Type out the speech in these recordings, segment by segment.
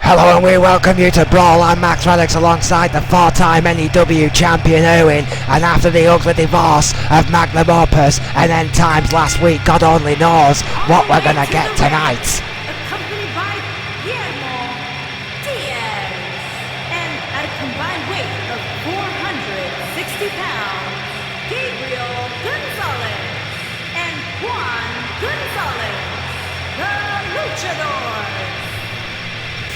Hello and we welcome you to Brawl. I'm Max Radix alongside the 4-time N.E.W champion Owen, and after the ugly divorce of Magnum Opus and N times last week, God only knows what we're gonna get tonight. Accompanied by Diaz, and at a combined weight of 460 pounds, Gabriel Gonzalez and Juan Gonzalez, the Luchadors.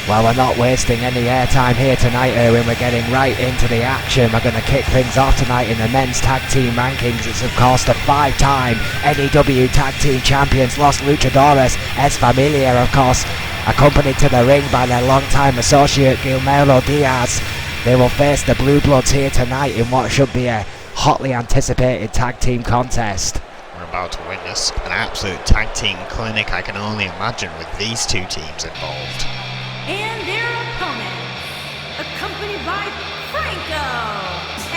Well, we're not wasting any airtime here tonight, Erwin. We're getting right into the action. We're going to kick things off tonight in the men's tag team rankings. It's of course the 5-time N.E.W tag team champions Los Luchadores Es Familia, of course, accompanied to the ring by their longtime associate Guillermo Diaz. They will face the Blue Bloods here tonight in what should be a hotly anticipated tag team contest. We're about to witness an absolute tag team clinic, I can only imagine, with these two teams involved. And their opponents, accompanied by Franco,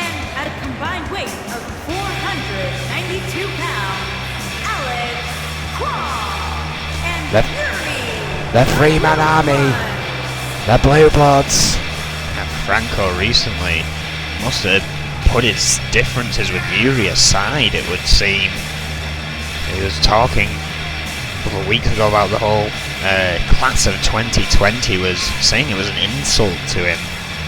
and at a combined weight of 492 pounds, Alex Craw, and Yuri. The three-man army, the Blue Bloods. And Franco recently must have put his differences with Yuri aside, it would seem. He was talking a couple of weeks ago about the whole class of 2020, was saying it was an insult to him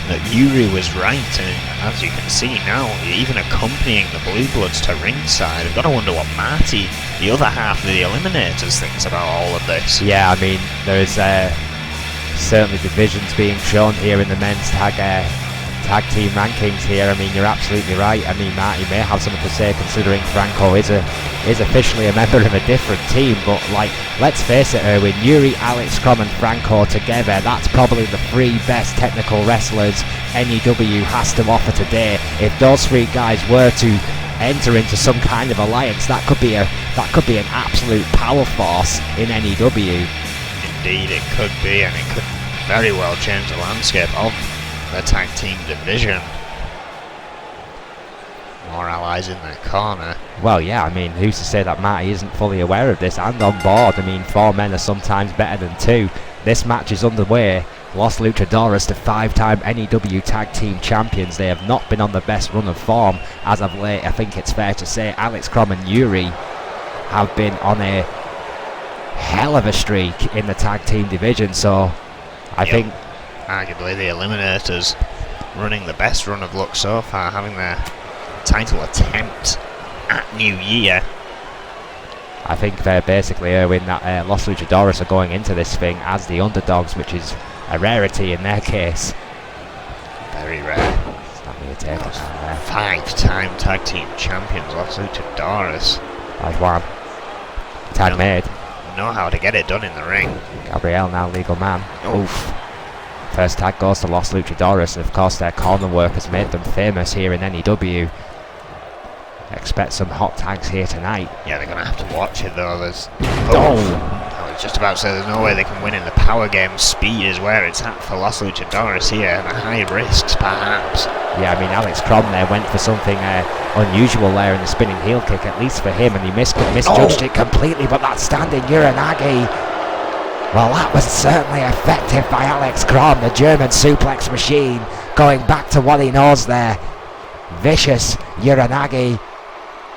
that Yuri was right, and as you can see now, even accompanying the Blue Bloods to ringside. I've got to wonder what Marty, the other half of the Eliminators, thinks about all of this. Yeah, I mean, there's certainly divisions being shown here in the men's tag team rankings here. I mean, you're absolutely right. I mean, Marty may have something to say, considering Franco is officially a member of a different team, but like, let's face it, Erwin, Yuri, Alex Crom and Franco together, that's probably the three best technical wrestlers N.E.W has to offer today. If those three guys were to enter into some kind of alliance, that could be an absolute power force in N.E.W. Indeed it could be, and it could very well change the landscape of the tag team division. More allies in their corner. Well, yeah, I mean, who's to say that Marty isn't fully aware of this and on board? I mean, 4 men are sometimes better than 2. This match is underway. Los Luchadores, the 5-time N.E.W tag team champions. They have not been on the best run of form as of late. I think it's fair to say Alex Crom and Yuri have been on a hell of a streak in the tag team division, so I think arguably the Eliminators running the best run of luck so far, having their title attempt at New Year. I think they're basically, Erwin, that Los Luchadores are going into this thing as the underdogs, which is a rarity in their case. Very rare. 5-time tag team champions, Los Luchadores. There's one. Tag made. Know how to get it done in the ring. Gabriel now legal man. Oof. First tag goes to Los Luchadores, and of course their corner work has made them famous here in N.E.W. Expect some hot tags here tonight. Yeah, they're going to have to watch it though. There's I was just about to say there's no way they can win in the power game. Speed is where it's at for Los Luchadores here, and the high risks perhaps. Yeah, I mean, Alex Crom there went for something unusual there in the spinning heel kick, at least for him, and he misjudged it completely, but that standing Uranagi, well, that was certainly effective by Alex Crom, the German suplex machine, going back to what he knows there. Vicious Uranagi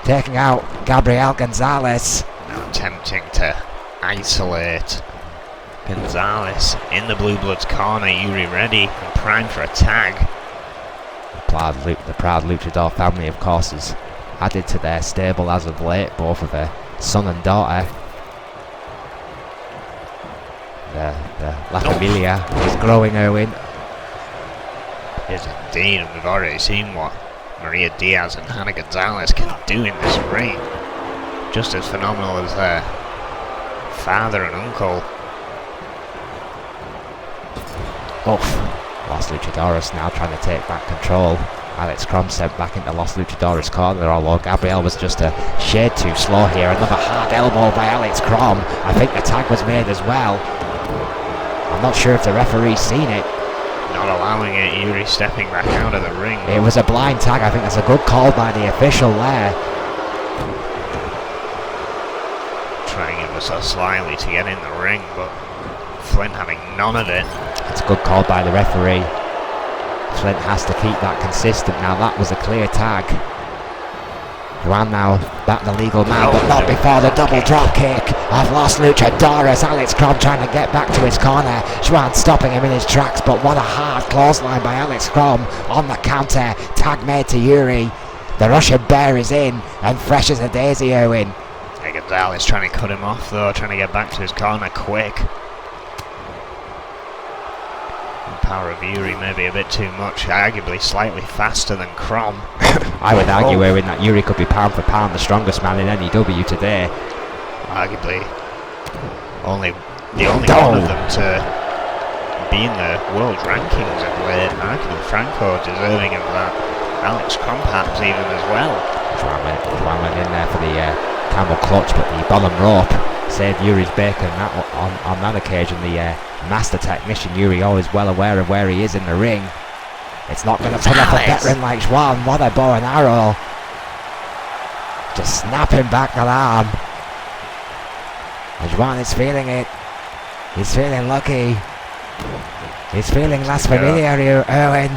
taking out Gabriel Gonzalez. Now attempting to isolate Gonzalez in the Blue Bloods corner. Yuri ready and primed for a tag. The proud Luchador family, of course, is added to their stable as of late, both of their son and daughter. The La Familia is growing, Erwin. Yes, indeed, and we've already seen what Maria Diaz and Hannah Gonzalez can do in this ring. Just as phenomenal as their father and uncle. Los Luchadores now trying to take back control. Alex Crom sent back into Los Luchadores corner, although Gabriel was just a shade too slow here. Another hard elbow by Alex Crom. I think the tag was made as well. I'm not sure if the referee's seen it. Not allowing it, Yuri stepping back out of the ring. It was a blind tag. I think that's a good call by the official there. Trying ever so slyly to get in the ring, but Flynn having none of it. It's a good call by the referee. Flint has to keep that consistent now. That was a clear tag. Juan now back the legal man, but not before the double drop kick. I've lost Luchadores. Alex Crom trying to get back to his corner. Juan stopping him in his tracks, but what a hard clothesline by Alex Crom on the counter. Tag made to Yuri. The Russian Bear is in, and fresh as a daisy, Owen. Hey, Gonzalez trying to cut him off though, trying to get back to his corner quick. The power of Yuri maybe a bit too much, arguably slightly faster than Crom. I would argue, Owen, that Yuri could be pound for pound the strongest man in N.E.W. today. Arguably the only one of them to be in the world rankings of late. Arguably Franco deserving of that. Alex Crom perhaps even as well. Juan went in there for the camel clutch, but the bottom rope saved Yuri's bacon on that occasion. The master technician Yuri, always well aware of where he is in the ring. It's not going to put up a veteran like Juan. What a bow and arrow. Just snapping back that arm. And Juan is feeling it. He's feeling lucky. He's feeling less familiar, Owen.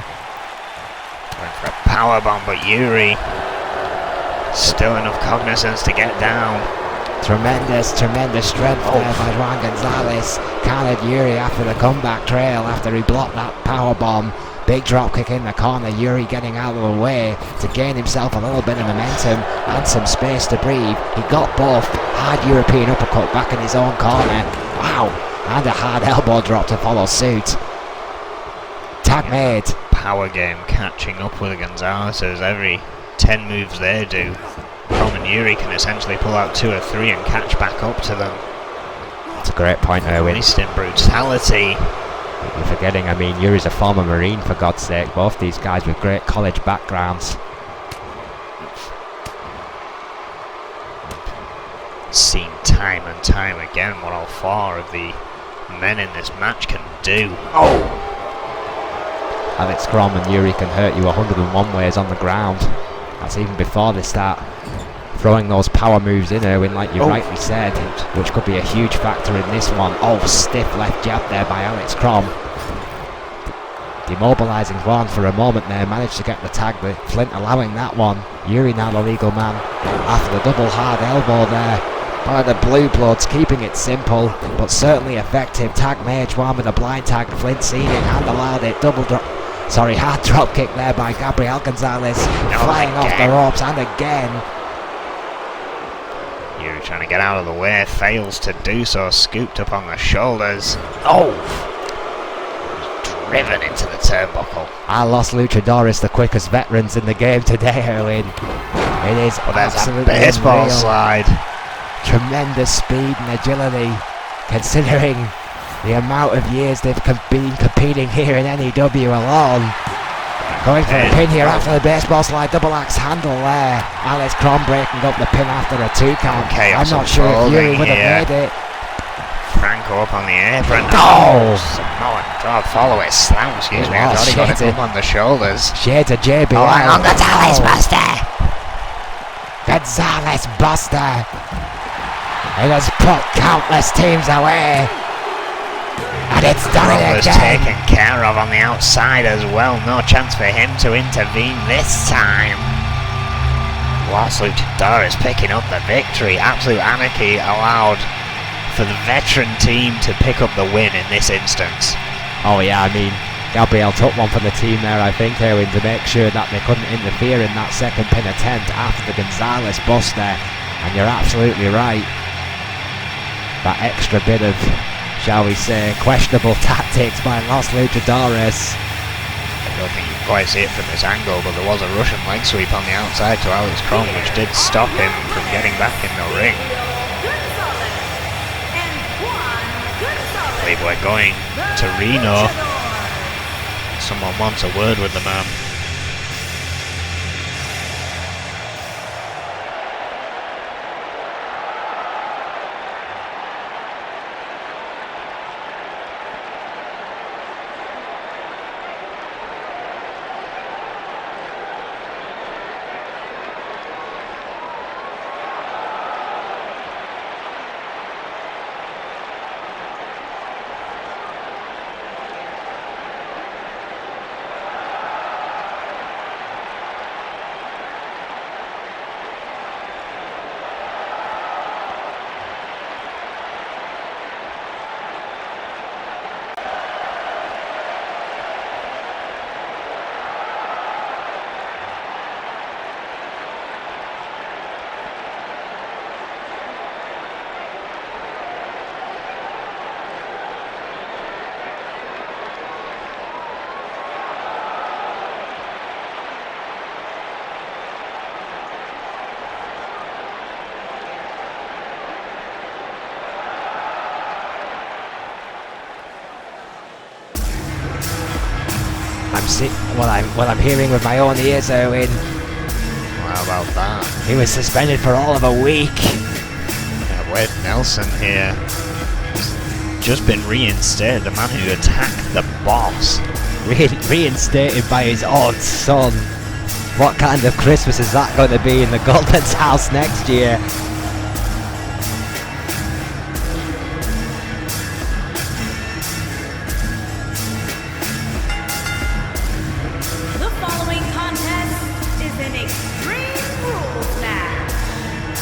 Went for a powerbomb, but Yuri still enough cognizance to get down. Tremendous strength there by Juan Gonzalez. Countered Yuri after the comeback trail after he blocked that powerbomb. Big drop kick in the corner. Yuri getting out of the way to gain himself a little bit of momentum and some space to breathe. He got both. Hard European uppercut back in his own corner. Wow. And a hard elbow drop to follow suit. Tag made. Power game catching up with the Gonzalez's. Every 10 moves they do, Crom and Yuri can essentially pull out 2 or 3 and catch back up to them. That's a great point, Erwin. At least in brutality. You're forgetting, I mean, Yuri's a former Marine, for God's sake. Both these guys with great college backgrounds. Seen time and time again what all 4 of the men in this match can do. Oh! Alex Crom and Yuri can hurt you 101 ways on the ground. That's even before they start throwing those power moves in, Erwin, like you rightly said, which could be a huge factor in this one. Oh, stiff left jab there by Alex Crom. Demobilising Juan for a moment there, managed to get the tag, with Flint allowing that one. Yuri now the legal man after the double hard elbow there by the Blue Bloods, keeping it simple but certainly effective. Tag made, Juan with a blind tag, Flint seen it and allowed it. Hard drop kick there by Gabriel Gonzalez, flying off the ropes, and again. Yuri trying to get out of the way, fails to do so, scooped up on the shoulders. Oh! Driven into the turnbuckle. I lost Luchadores, the quickest veterans in the game today, Erwin. It is absolutely baseball unreal. Slide. Tremendous speed and agility, considering the amount of years they've been competing here in N.E.W. alone. Going for a pin here after the baseball slide, double axe handle there. Alex Crom breaking up the pin after a 2 count. I'm not sure if Yuri would have made it. Franco up on the apron. Oh! Samoan drop, follow it, slam, excuse me. I thought he got it up on the shoulders. Shades of JB. Oh, hang on, Gonzalez Buster! Gonzalez Buster! It has put countless teams away. And it's done it again. Taken care of on the outside as well. No chance for him to intervene this time. Los Luchadores picking up the victory. Absolute anarchy allowed for the veteran team to pick up the win in this instance. Oh yeah, I mean, Gabriel took one for the team there, I think, Erwin, to make sure that they couldn't interfere in that second pin attempt after the Gonzalez bust there. And you're absolutely right. That extra bit of, shall we say, questionable tactics by Los Luchadores. I don't think you can quite see it from this angle, but there was a Russian leg sweep on the outside to Alex Crom, which did stop him from getting back in the ring. I believe we're going to Reno. Someone wants a word with the man. what I'm hearing with my own ears, Owen. How about that? He was suspended for all of a week. Yeah, Wade Nelson here has just been reinstated, the man who attacked the boss. Reinstated by his own son. What kind of Christmas is that going to be in the Goldman's house next year? The following contest is an Extreme Rules match.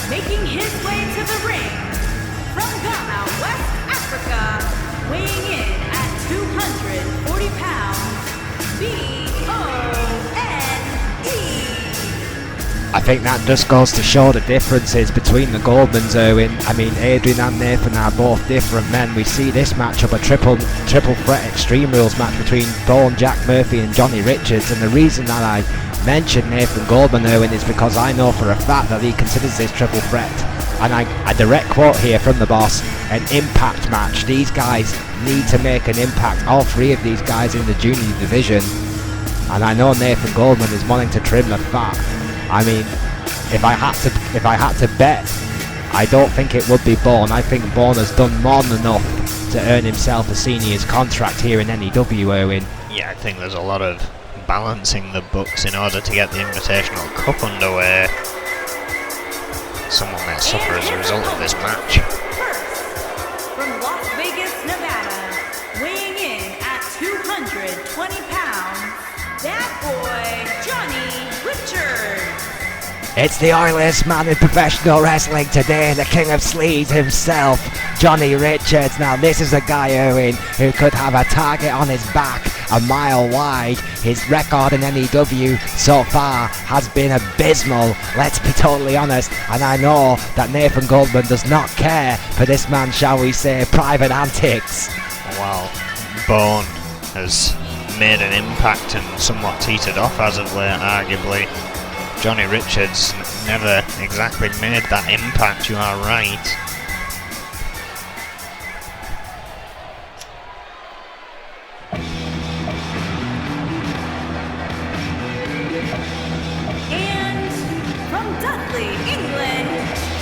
Making his way to the ring from Ghana, West Africa, weighing in at 240 pounds, B-O-N-E. I think that just goes to show the differences between the Goldmans, Owen. I mean, Adrian and Nathan are both different men. We see this matchup, a triple threat Extreme Rules match between Brawl, Jack Murphy and Johnny Richards, and the reason that I mentioned Nathan Goldman, Owen, is because I know for a fact that he considers this triple threat, and a direct quote here from the boss, an impact match. These guys need to make an impact, all three of these guys in the junior division, and I know Nathan Goldman is wanting to trim the fat. I mean, if I had to bet, I don't think it would be Bourne. I think Bourne has done more than enough to earn himself a seniors contract here in N.E.W, Owen. Yeah, I think there's a lot of balancing the books in order to get the Invitational Cup underway. Someone may suffer as a result of this match. First, from Las Vegas, Nevada, weighing in at 220 pounds, that boy, Johnny Richards. It's the oiliest man in professional wrestling today, the king of sleeves himself, Johnny Richards. Now this is a guy, Owen, who could have a target on his back a mile wide. His record in N.E.W. so far has been abysmal, let's be totally honest, and I know that Nathan Goldman does not care for this man, shall we say, private antics. Well, Bourne has made an impact and somewhat teetered off as of late, arguably. Johnny Richards never exactly made that impact, you are right. And from Dudley, England,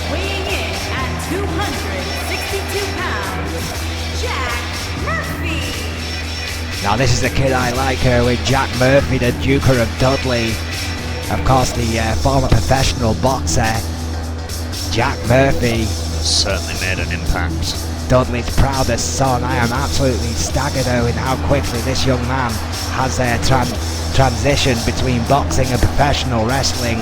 weighing in at 262 pounds, Jack Murphy. Now this is the kid I like, with Jack Murphy, the Duker of Dudley. Of course, the former professional boxer, Jack Murphy. Certainly made an impact. Dudley's proudest son. I am absolutely staggered in how quickly this young man has transitioned between boxing and professional wrestling.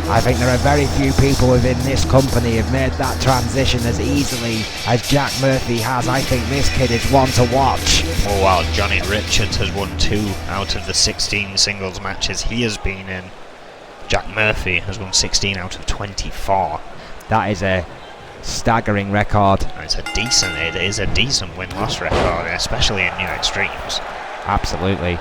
I think there are very few people within this company who have made that transition as easily as Jack Murphy has. I think this kid is one to watch. Oh wow, Johnny Richards has won 2 out of the 16 singles matches he has been in. Jack Murphy has won 16 out of 24. That is a staggering record. It is a decent win-loss record, especially in new extremes. Absolutely.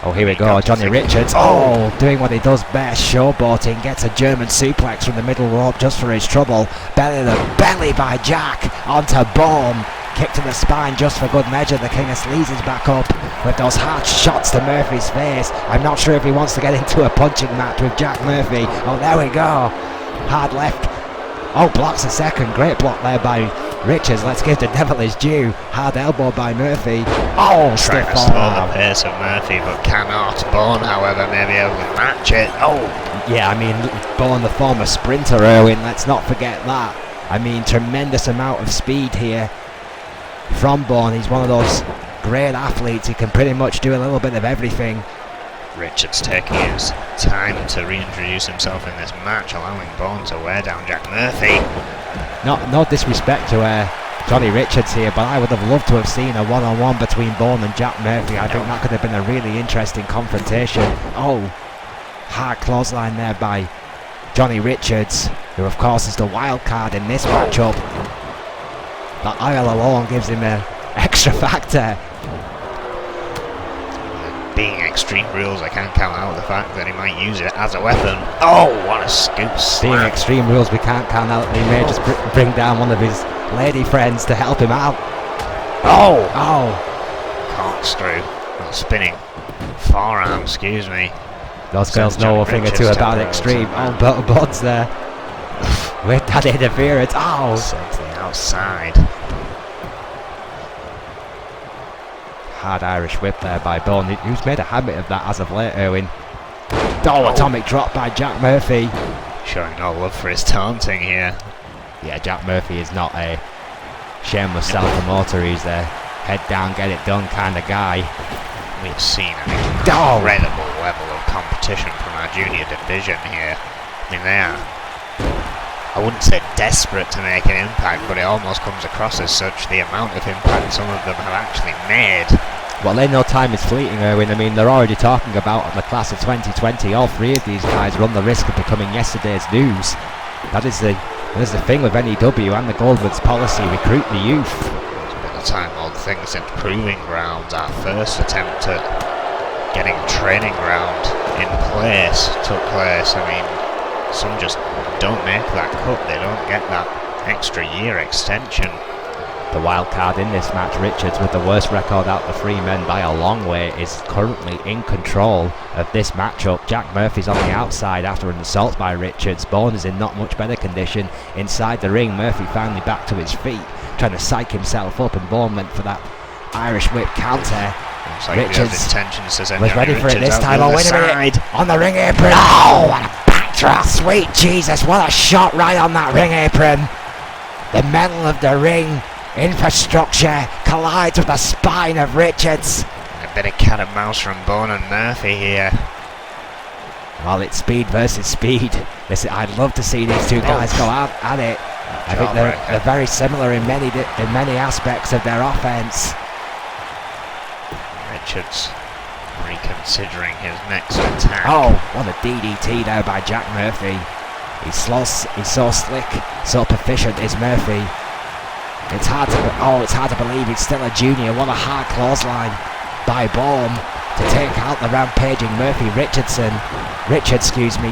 Oh, here we go, Johnny Richards. Oh, doing what he does best, showboating, gets a German suplex from the middle rope just for his trouble. Belly to belly by Jack onto Bourne. Kick to the spine just for good measure. The King of Sleaze is back up with those hard shots to Murphy's face. I'm not sure if he wants to get into a punching match with Jack Murphy. Oh, there we go. Hard left. Oh, blocks a second. Great block there by Richards. Let's give the devil his due. Hard elbow by Murphy. Oh, trying to slow the pace of Murphy, but cannot. Bourne, however, may be able to match it. Oh, yeah, I mean, Bourne, the former sprinter, Erwin. Let's not forget that. I mean, tremendous amount of speed here from Bourne. He's one of those great athletes. He can pretty much do a little bit of everything. Richards taking his time to reintroduce himself in this match, allowing Bourne to wear down Jack Murphy. No disrespect to Johnny Richards here, but I would have loved to have seen a one-on-one between Bourne and Jack Murphy. I think that could have been a really interesting confrontation. Oh, hard clothesline there by Johnny Richards, who of course is the wild card in this matchup. That aisle alone gives him an extra factor. Being Extreme Rules, I can't count out the fact that he might use it as a weapon. Oh, what a scoop slap. Being Extreme Rules, we can't count out that he may just bring down one of his lady friends to help him out. Oh! Corkscrew. spinning forearm, excuse me. Those girls know a thing or two about Extreme. Oh, but Bud's there. With that interference. Oh! Sent to the outside. Hard Irish whip there by Bourne, who's made a habit of that as of late, Erwin. Oh, atomic drop by Jack Murphy. Showing no love for his taunting here. Yeah, Jack Murphy is not a shameless self-promoter. He's a head down, get it done kind of guy. We've seen an incredible level of competition from our junior division here. I mean, they are, I wouldn't say desperate to make an impact, but it almost comes across as such, the amount of impact some of them have actually made. Well, they know time is fleeting, Erwin. I mean, they're already talking about the class of 2020. All three of these guys run the risk of becoming yesterday's news. That is the thing with N.E.W. and the Goldman's policy: recruit the youth. It's been a time-old thing since Proving Grounds, our first attempt at getting a training ground in place, took place. I mean, some just don't make that cut. They don't get that extra year extension. The wild card in this match, Richards, with the worst record out of the three men by a long way, is currently in control of this matchup. Jack Murphy's on the outside after an assault by Richards. Bourne is in not much better condition inside the ring. Murphy finally back to his feet, trying to psych himself up, and Bourne went for that Irish whip counter. Looks like Richards was ready for it this time. Oh, wait a minute! On the ring apron! Oh, what a backdrop! Sweet Jesus, what a shot right on that ring apron! The metal of the ring infrastructure collides with the spine of Richards. A bit of cat and mouse from Bourne and Murphy here. Well, it's speed versus speed. Listen, I'd love to see these two guys go out at it. I think they're very similar in many aspects of their offense. Richards reconsidering his next attack. Oh, what a DDT there by Jack Murphy. He's so slick, so proficient is Murphy. It's hard to believe he's still a junior. What a hard clothesline by Bourne to take out the rampaging Murphy. Richards,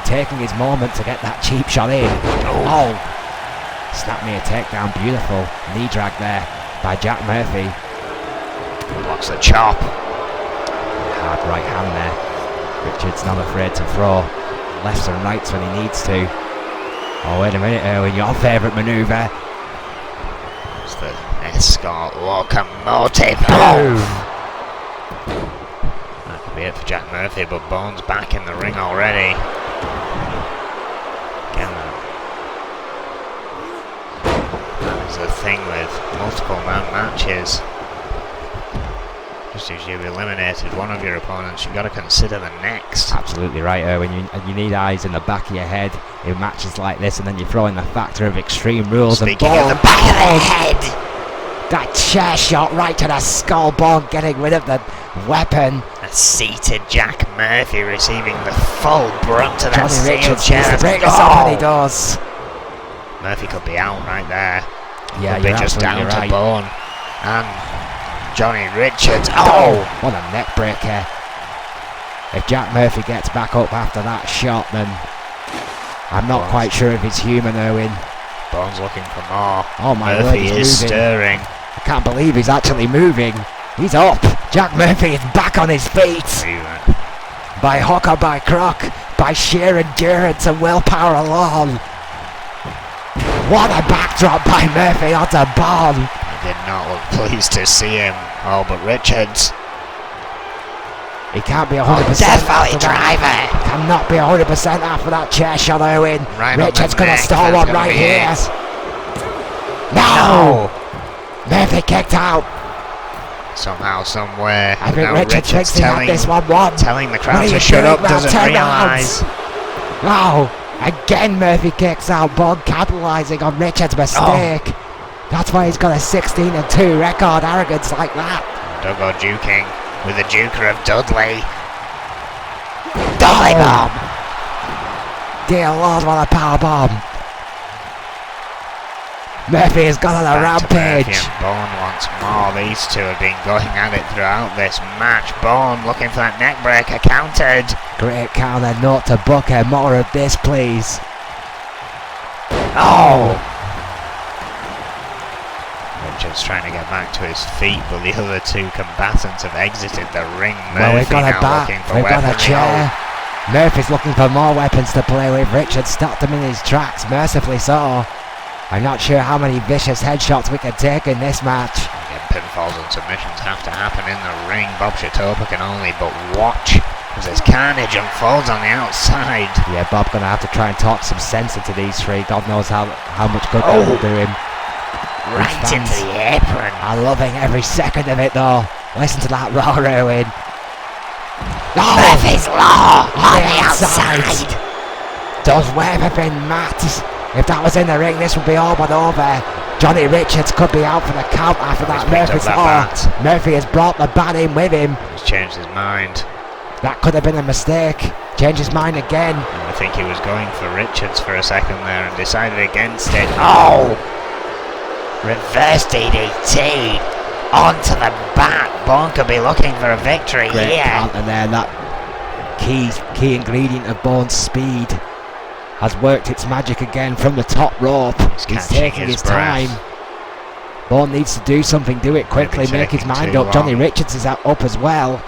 taking his moment to get that cheap shot in. Oh, snap me a takedown, beautiful knee drag there by Jack Murphy. Blocks the chop. Hard right hand there. Richards not afraid to throw lefts and rights when he needs to. Oh, wait a minute, Erwin, your favourite manoeuvre. It's the escort locomotive. Boom! That could be it for Jack Murphy, but Bourne's back in the ring already. Again, that is the thing with multiple man matches. Just as you've eliminated one of your opponents, you've got to consider the next. Absolutely right, Erwin. You need eyes in the back of your head in matches like this, and then you throw in the factor of Extreme Rules. Speaking and of the back of the head, that chair shot right to the skull. Bourne getting rid of the weapon. A seated Jack Murphy receiving the full brunt of that Johnny steel Richards chair. needs to break this up, and he does. Murphy could be out right there. Yeah, could be you're just down right. to Bourne. And Johnny Richards. Oh, what a neck breaker. If Jack Murphy gets back up after that shot, then I'm not quite sure if he's human, Erwin. Bourne's looking for more. Oh my word, Murphy he's is moving. stirring. I can't believe he's actually moving. He's up. Jack Murphy is back on his feet. By hook or by crook, by sheer endurance and willpower alone. What a backdrop by Murphy onto Bourne. I did not look pleased to see him. Oh, but Richards. He can't be 100%. Death Valley driver. Cannot be 100% after that chair shot, Erwin. Right Richards gonna stall one right here. No! Murphy kicked out. Somehow, somewhere. I think now Richards thinks he had this one won. Telling the What crowd are to you shut doing, up, man? doesn't Turn around. realise. Wow! Again, Murphy kicks out. Bourne capitalising on Richards' mistake. That's why he's got a 16-2 record. Arrogance like that. Duggo duking with the duker of Dudley. Dolly bomb! Dear Lord, what a power bomb! Murphy has gone on a rampage. Murphy and Bourne once more. These two have been going at it throughout this match. Bourne looking for that neck breaker, countered. Great counter, note to Booker. More of this, please. Oh! Richards trying to get back to his feet, but the other two combatants have exited the ring. Well, we've got a bat, we've got a chair. Murphy's looking for more weapons to play with. Richards stopped him in his tracks, mercifully so. I'm not sure how many vicious headshots we can take in this match. Again, pinfalls and submissions have to happen in the ring. Bob Shatopa can only but watch as this carnage unfolds on the outside. Yeah, Bob gonna have to try and talk some sense into these three. God knows how much good that will do him. Right into the apron. I'm loving every second of it though. Listen to that roaring. Oh, Murphy's Law on the outside. Does Webb have been Matt? If that was in the ring, this would be all but over. Johnny Richards could be out for the count after that Murphy's Law. Murphy has brought the bat in with him. He's changed his mind. That could have been a mistake. Changed his mind again. And I think he was going for Richards for a second there and decided against it. Oh! Reverse DDT onto the bat. Bourne could be looking for a victory Great here. counter there. That key ingredient of Bourne's speed has worked its magic again from the top rope. He's taking his time. Bourne needs to do something, do it quickly, make his mind up. Johnny Richards is up as well.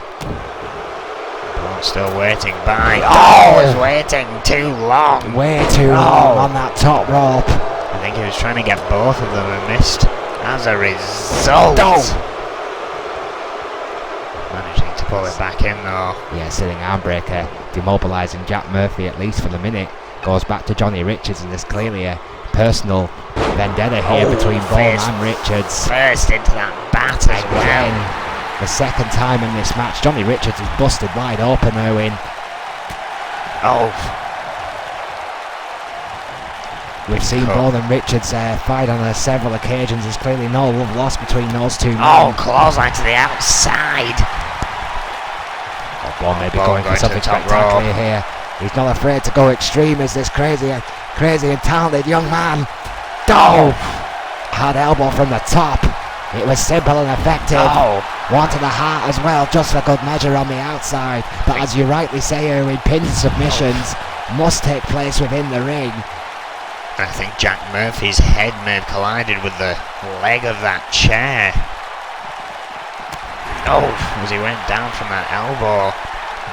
Bourne's still waiting by. Oh, he's waiting too long. Way too long on that top rope. I think he was trying to get both of them and missed as a result. Managing to pull it back in though. Yeah, sitting armbreaker, demobilising Jack Murphy at least for the minute. Goes back to Johnny Richards, and there's clearly a personal vendetta here between Bourne and Richards. First into that bat as well. The second time in this match. Johnny Richards is busted wide open, Erwin. Oh. We've seen Bourne and Richards fight on several occasions. There's clearly no love lost between those two men. Oh, clothesline to the outside. Bourne may be going for something spectacular here. He's not afraid to go extreme as this crazy and talented young man. Oh! Hard elbow from the top. It was simple and effective. Oh. One to the heart as well, just for good measure on the outside. But as you rightly say, Erwin, pins and submissions must take place within the ring. I think Jack Murphy's head may have collided with the leg of that chair. Oh, as he went down from that elbow.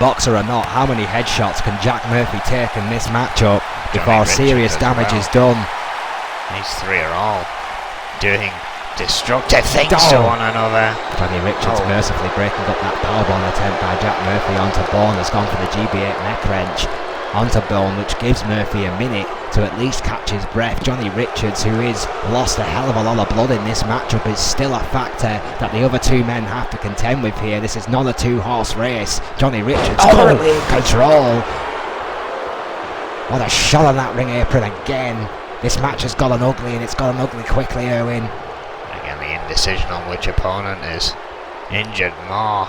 Boxer or not, how many headshots can Jack Murphy take in this matchup before serious damage is done? These three are all doing destructive things to one another. Johnny Richards mercifully breaking up that powerbomb attempt by Jack Murphy onto Bourne. Has gone for the GB8 neck wrench onto Bourne, which gives Murphy a minute to at least catch his breath. Johnny Richards, who is lost a hell of a lot of blood in this matchup, is still a factor that the other two men have to contend with here. This is not a two-horse race. Johnny Richards currently in control. What a shot on that ring apron again. This match has gotten ugly, and it's gotten ugly quickly, Erwin. Again, the indecision on which opponent is injured more.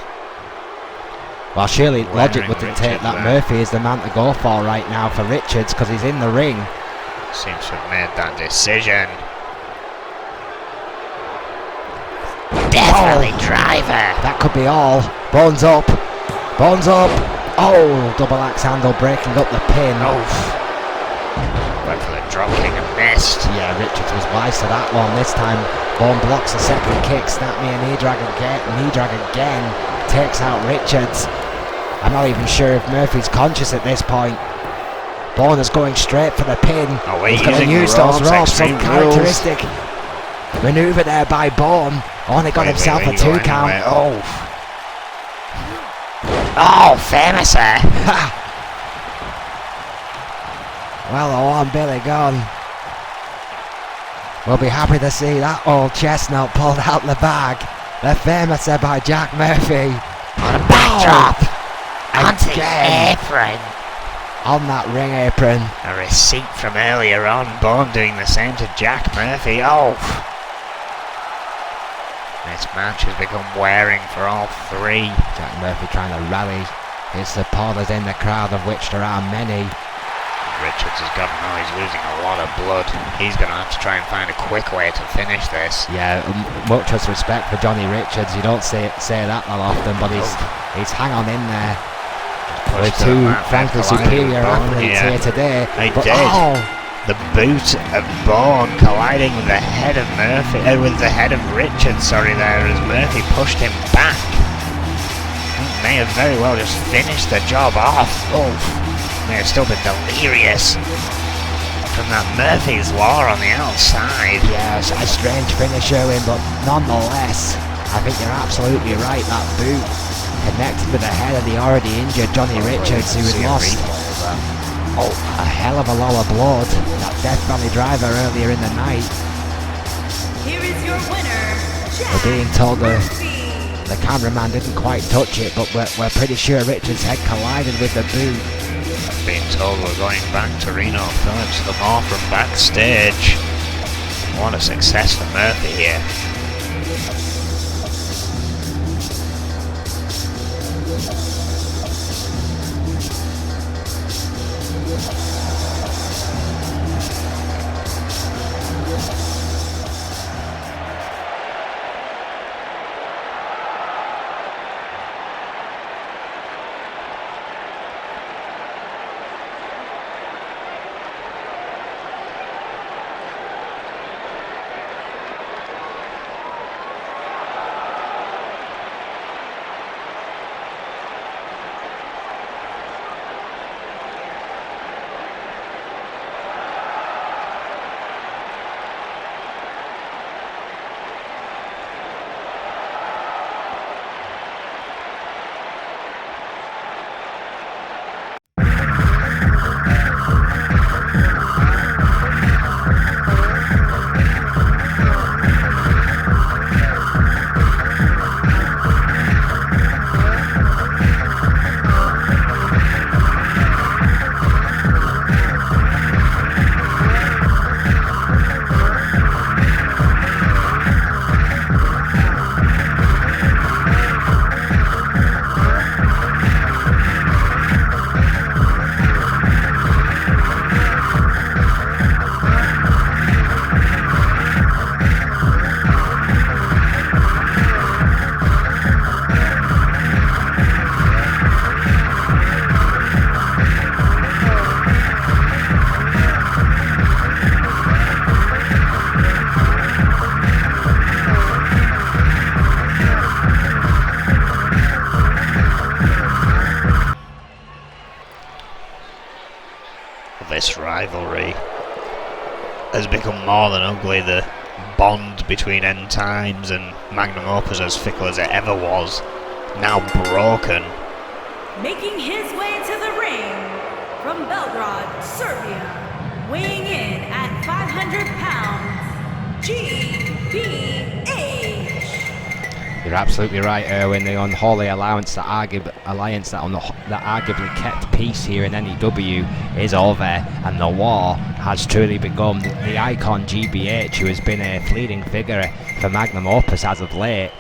Well, surely logic would dictate that Murphy is the man to go for right now for Richards, because he's in the ring. Seems to have made that decision. Definitely driver. That could be all. Bones up. Bones up. Oh, double axe handle breaking up the pin. Oh. Went for the drop kick and missed. Yeah, Richards was wise to that one. This time, Bourne blocks the second kick. Snap me a knee drag again. Takes out Richards. I'm not even sure if Murphy's conscious at this point. Bourne is going straight for the pin. Oh, he's going to use those ropes. Some characteristic manoeuvre there by Bourne. Only got himself a 2 count. Oh, famous there. Well, the one Billy gone. We'll be happy to see that old chestnut pulled out the bag. The famous there by Jack Murphy. On a backdrop. Onto the apron. On that ring apron. A receipt from earlier on. Bourne doing the same to Jack Murphy. Oh. This match has become wearing for all three. Jack Murphy trying to rally his supporters in the crowd, of which there are many. Richards has got to know he's losing a lot of blood. He's going to have to try and find a quick way to finish this. Yeah, much respect for Johnny Richards. You don't say that often, but he's hang on in there. With two frankly superior athletes here today. The boot of Bourne colliding with the head of Murphy, with the head of Richard, sorry, there, as Murphy pushed him back. May have very well just finished the job off. Oh, may have still been delirious from that Murphy's Law on the outside. Yes, a strange finish, Owen, but nonetheless, I think you're absolutely right. That boot connected with the head of the already injured Johnny Richards, who had lost a hell of a lot of blood. That Death Valley driver earlier in the night. Here is your winner, Jack We're being told Murphy. the cameraman didn't quite touch it, but we're pretty sure Richards' head collided with the boot. Being told we're going back to Reno Phillips for more from backstage. What a success for Murphy here. This rivalry has become more than ugly. The bond between End Times and Magnum Opus, as fickle as it ever was, now broken. Making his way to the ring from Belgrade, Serbia, weighing in at 500 pounds, GBH. You're absolutely right, Erwin. The unholy alliance that arguably kept peace here in N.E.W. is over, and the war has truly begun. The icon GBH, who has been a fleeting figure for Magnum Opus as of late,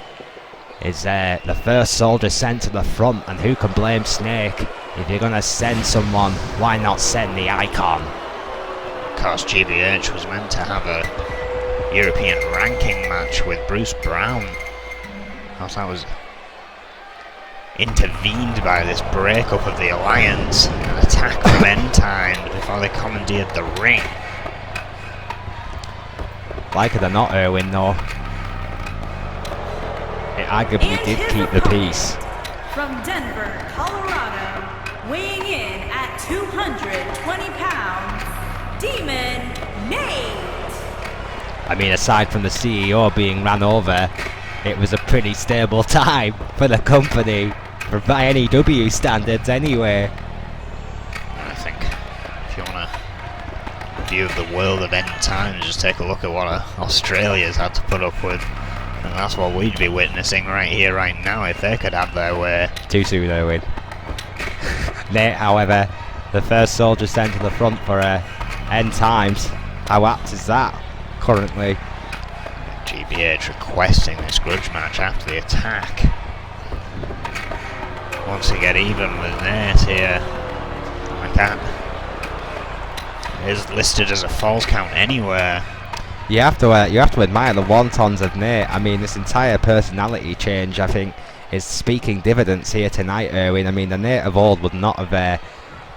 is the first soldier sent to the front, and who can blame Snake? If you're going to send someone, why not send the icon? Of course, GBH was meant to have a European ranking match with Bruce Brown. Of course, that was intervened by this breakup of the alliance, an attack from End Times before they commandeered the ring. Like it or not, Erwin, though, it arguably And did his keep the peace. From Denver, Colorado, weighing in at 220 pounds, Demon Nate. I mean, aside from the CEO being ran over, it was a pretty stable time for the company, by N.E.W. standards anyway. I think if you want a view of the world of End Times, just take a look at what Australia's had to put up with. And that's what we'd be witnessing right here, right now, if they could have their way. Too soon, Owen. Nate, however, the first soldier sent to the front for End Times. How apt is that currently? GBH requesting this grudge match after the attack. Wants to get even with Nate here. Like that is listed as a false count anywhere. You have to admire the wontons of Nate. I mean, this entire personality change, I think, is speaking dividends here tonight, Erwin. I mean, the Nate of old would not have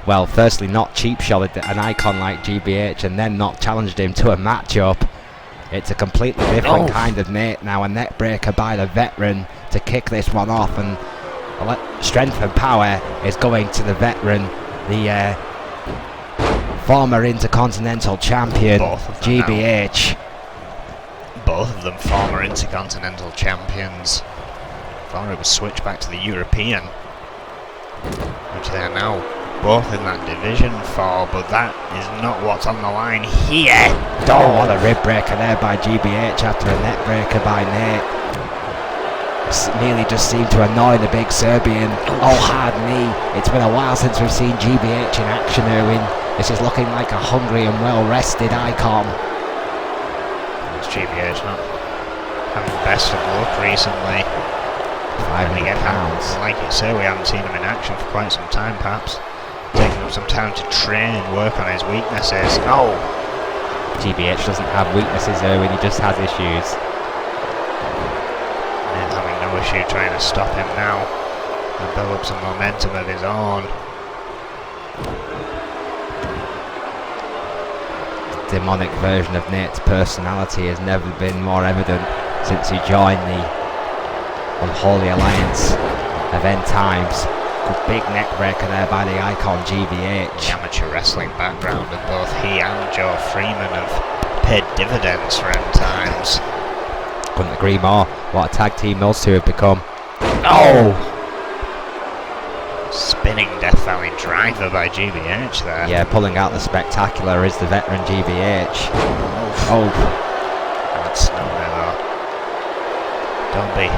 well, firstly not cheap shotted an icon like GBH and then not challenged him to a matchup. It's a completely different kind of Nate now. A neck breaker by the veteran to kick this one off, and strength and power is going to the veteran, the former Intercontinental Champion, GBH. Both of them former Intercontinental Champions. Before it was switched back to the European, which they are now both in that division for, but that is not what's on the line here. Oh, what a rib breaker there by GBH after a neck breaker by Nate. Nearly just seemed to annoy the big Serbian. Oh, hard knee. It's been a while since we've seen GBH in action, Erwin. This is looking like a hungry and well-rested icon. It's GBH not having the best of luck recently. £500. Like you say, we haven't seen him in action for quite some time, perhaps. Taking up some time to train and work on his weaknesses. Oh! GBH doesn't have weaknesses, Erwin, he just has issues. And having no issue trying to stop him now and build up some momentum of his own. The demonic version of Nate's personality has never been more evident since he joined the Unholy Alliance of End Times. Good big neck breaker there by the icon GBH. The amateur wrestling background of both he and Joe Freeman have paid dividends for End Times. Couldn't agree more. What a tag team those two have become. Oh! Spinning Death Valley driver by GBH there. Yeah, pulling out the spectacular is the veteran GBH. Oh. That's not there though. Don't be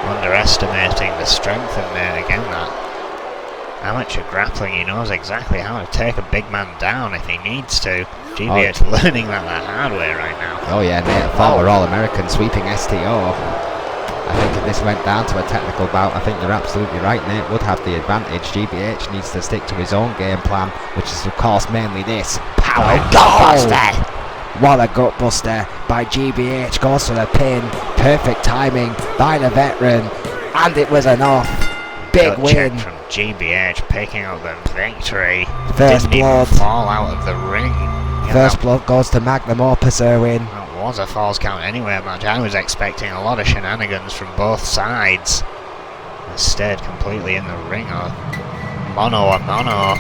underestimating the strength in there. Again, that amateur grappling, he knows exactly how to take a big man down if he needs to. GBH learning that the hard way right now. Oh yeah, Nate, former All-American sweeping STO. I think if this went down to a technical bout, I think you're absolutely right, Nate would have the advantage. GBH needs to stick to his own game plan, which is of course mainly this. Power gutbuster! What a gutbuster by GBH, goes for the pin. Perfect timing by the veteran, and it was enough. Big win from GBH, picking up the victory. First Didn't blood. even fall out of the ring. Yeah, First blood goes to Magnum Opus, Erwin. That was a falls count anyway match. I was expecting a lot of shenanigans from both sides. Instead, completely in the ring. Mono a mono.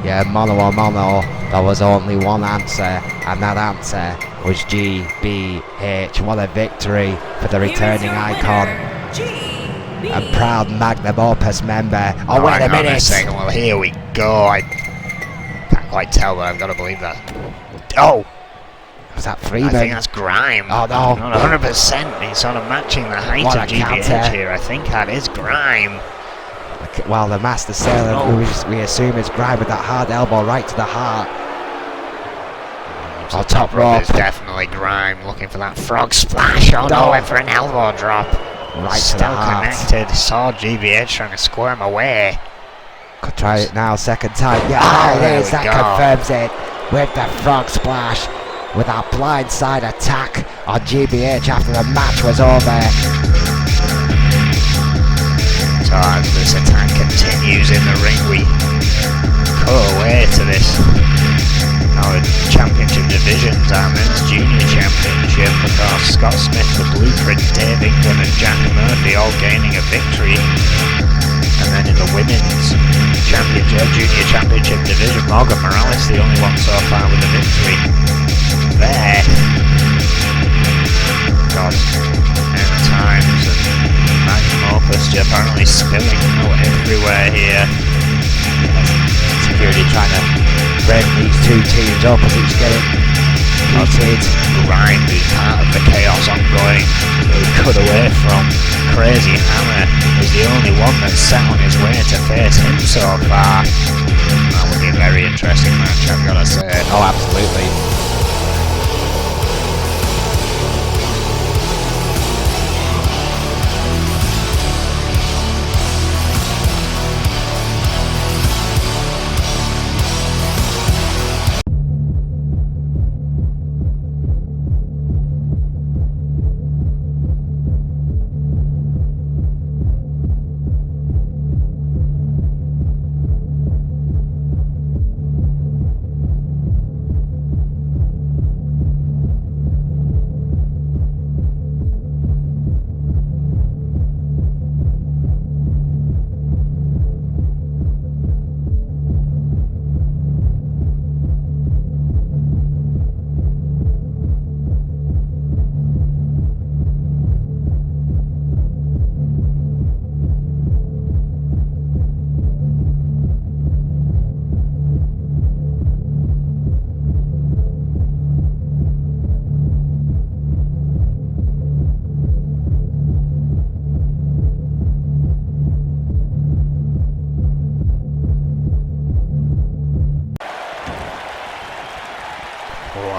Yeah, mono a mono. There was only one answer, and that answer was GBH. What a victory for the returning icon and proud Magnum Opus member. Oh, wait a minute. Well, here we go. I can't quite tell, but I've got to believe that. Oh! Was that Freeman? I think that's Grime. Oh no. Not 100%. He's sort of matching the height What of a GBH counter. here. I think that is Grime. Well, the Master Sailor, who we assume is Grime, with that hard elbow right to the heart. So top rope is definitely Grime, looking for that frog splash. Oh no, went for an elbow drop. Right Still to the heart. connected. Saw GBH trying to squirm away. Could try it now, second time. Yeah, Oh, there it there is. we That go. confirms it with the frog splash. With that blindside attack on GBH after the match was over. So as this attack continues in the ring, we cut away to this. Our championship divisions, our men's junior championship, because Scott Smith, the Blueprint, Dave England and Jack Murphy all gaining a victory. And then in the women's championship, junior championship division, Morgan Morales, the only one so far with a victory. There. God, End Times and Magnum Opus apparently spilling out everywhere here. Security trying to break these two teams up as it's getting heated. Grime, who's part of the chaos ongoing, who we cut away from. Crazy Hammer is the only one that's set on his way to face him so far. That would be a very interesting match, I've got to say. Oh, absolutely.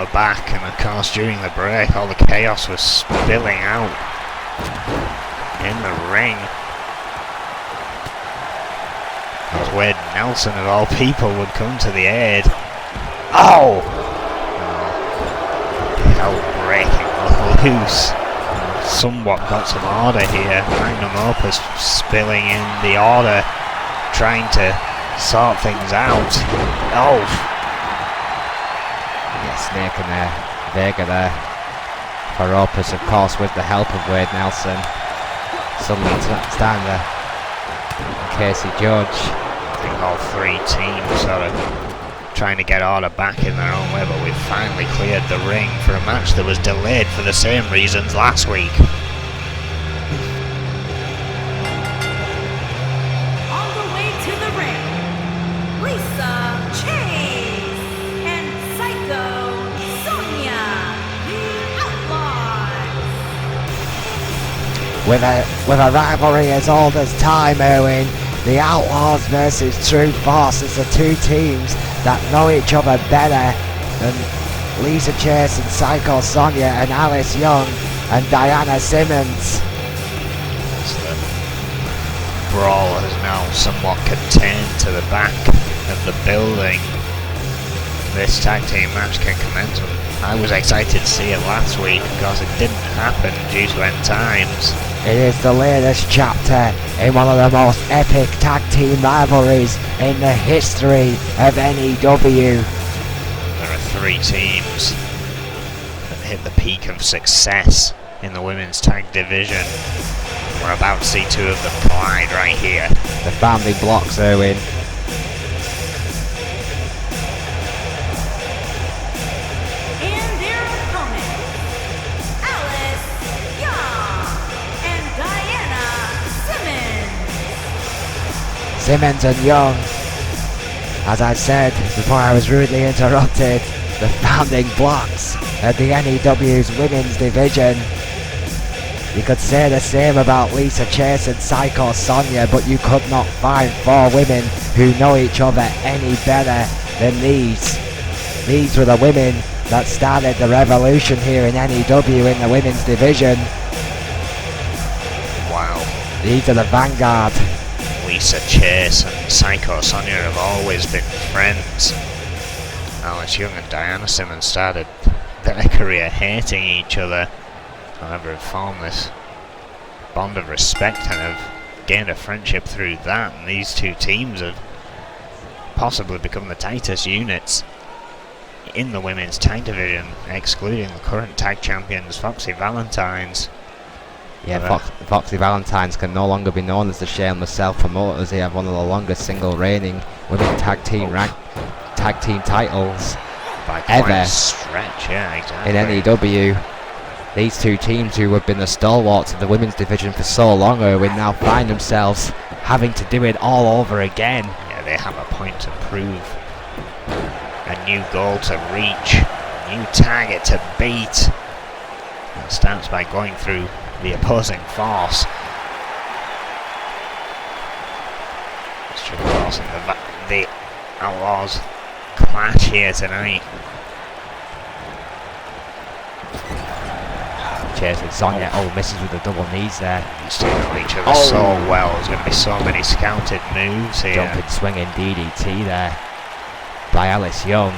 the back, and of course during the break all the chaos was spilling out in the ring. That's where Nelson of all people would come to the aid. Oh! Hell breaking loose. Somewhat got some order here. Magnum Opus spilling in the order, trying to sort things out. Oh! Yeah, Snake and Vega there. For Opus, of course, with the help of Wade Nelson. Suddenly starting to Casey Judge. I think all three teams sort of trying to get order back in their own way, but we've finally cleared the ring for a match that was delayed for the same reasons last week. On the way to the ring, Lisa Chase and Psycho Sonia, the Outlaws. With a rivalry as old as time, Owen, the Outlaws versus True Force is the two teams that know each other better than Lisa Chase and Psycho Sonia and Alice Young and Diana Simmons. The Brawl has now somewhat contained to the back of the building. This tag team match can commence. I was excited to see it last week because it didn't happen due to end times. It is the latest chapter in one of the most epic tag team rivalries in the history of N.E.W. There are three teams that hit the peak of success in the women's tag division. We're about to see two of them collide right here. The family blocks, Owen. And their opponents, Alice Young and Diana Simmons. Simmons and Young. As I said before I was rudely interrupted, the founding blocks of the N.E.W's women's division. You could say the same about Lisa Chase and Psycho Sonia, but you could not find four women who know each other any better than these. These were the women that started the revolution here in N.E.W. in the women's division. Wow. These are the vanguard. Lisa Chase and Psycho Sonia have always been friends. Alice Young and Diana Simmons started their career hating each other. However, have formed this bond of respect and have gained a friendship through that, and these two teams have possibly become the tightest units in the women's tag division, excluding the current tag champions Foxy Valentines. Yeah, Foxy Valentines can no longer be known as the shameless self-promoters. They have one of the longest single reigning women tag team titles by quite ever a stretch, yeah, exactly. in N.E.W. These two teams who have been the stalwarts of the women's division for so long will now find themselves having to do it all over again. Yeah, they have a point to prove, a new goal to reach, a new target to beat. It starts by going through the opposing force. It's True Force and the Outlaws clash here tonight. Chase and Sonia, misses with the double knees there. These two know each other so well. There's going to be so many scouted moves here. Jumping, swinging DDT there by Alice Young.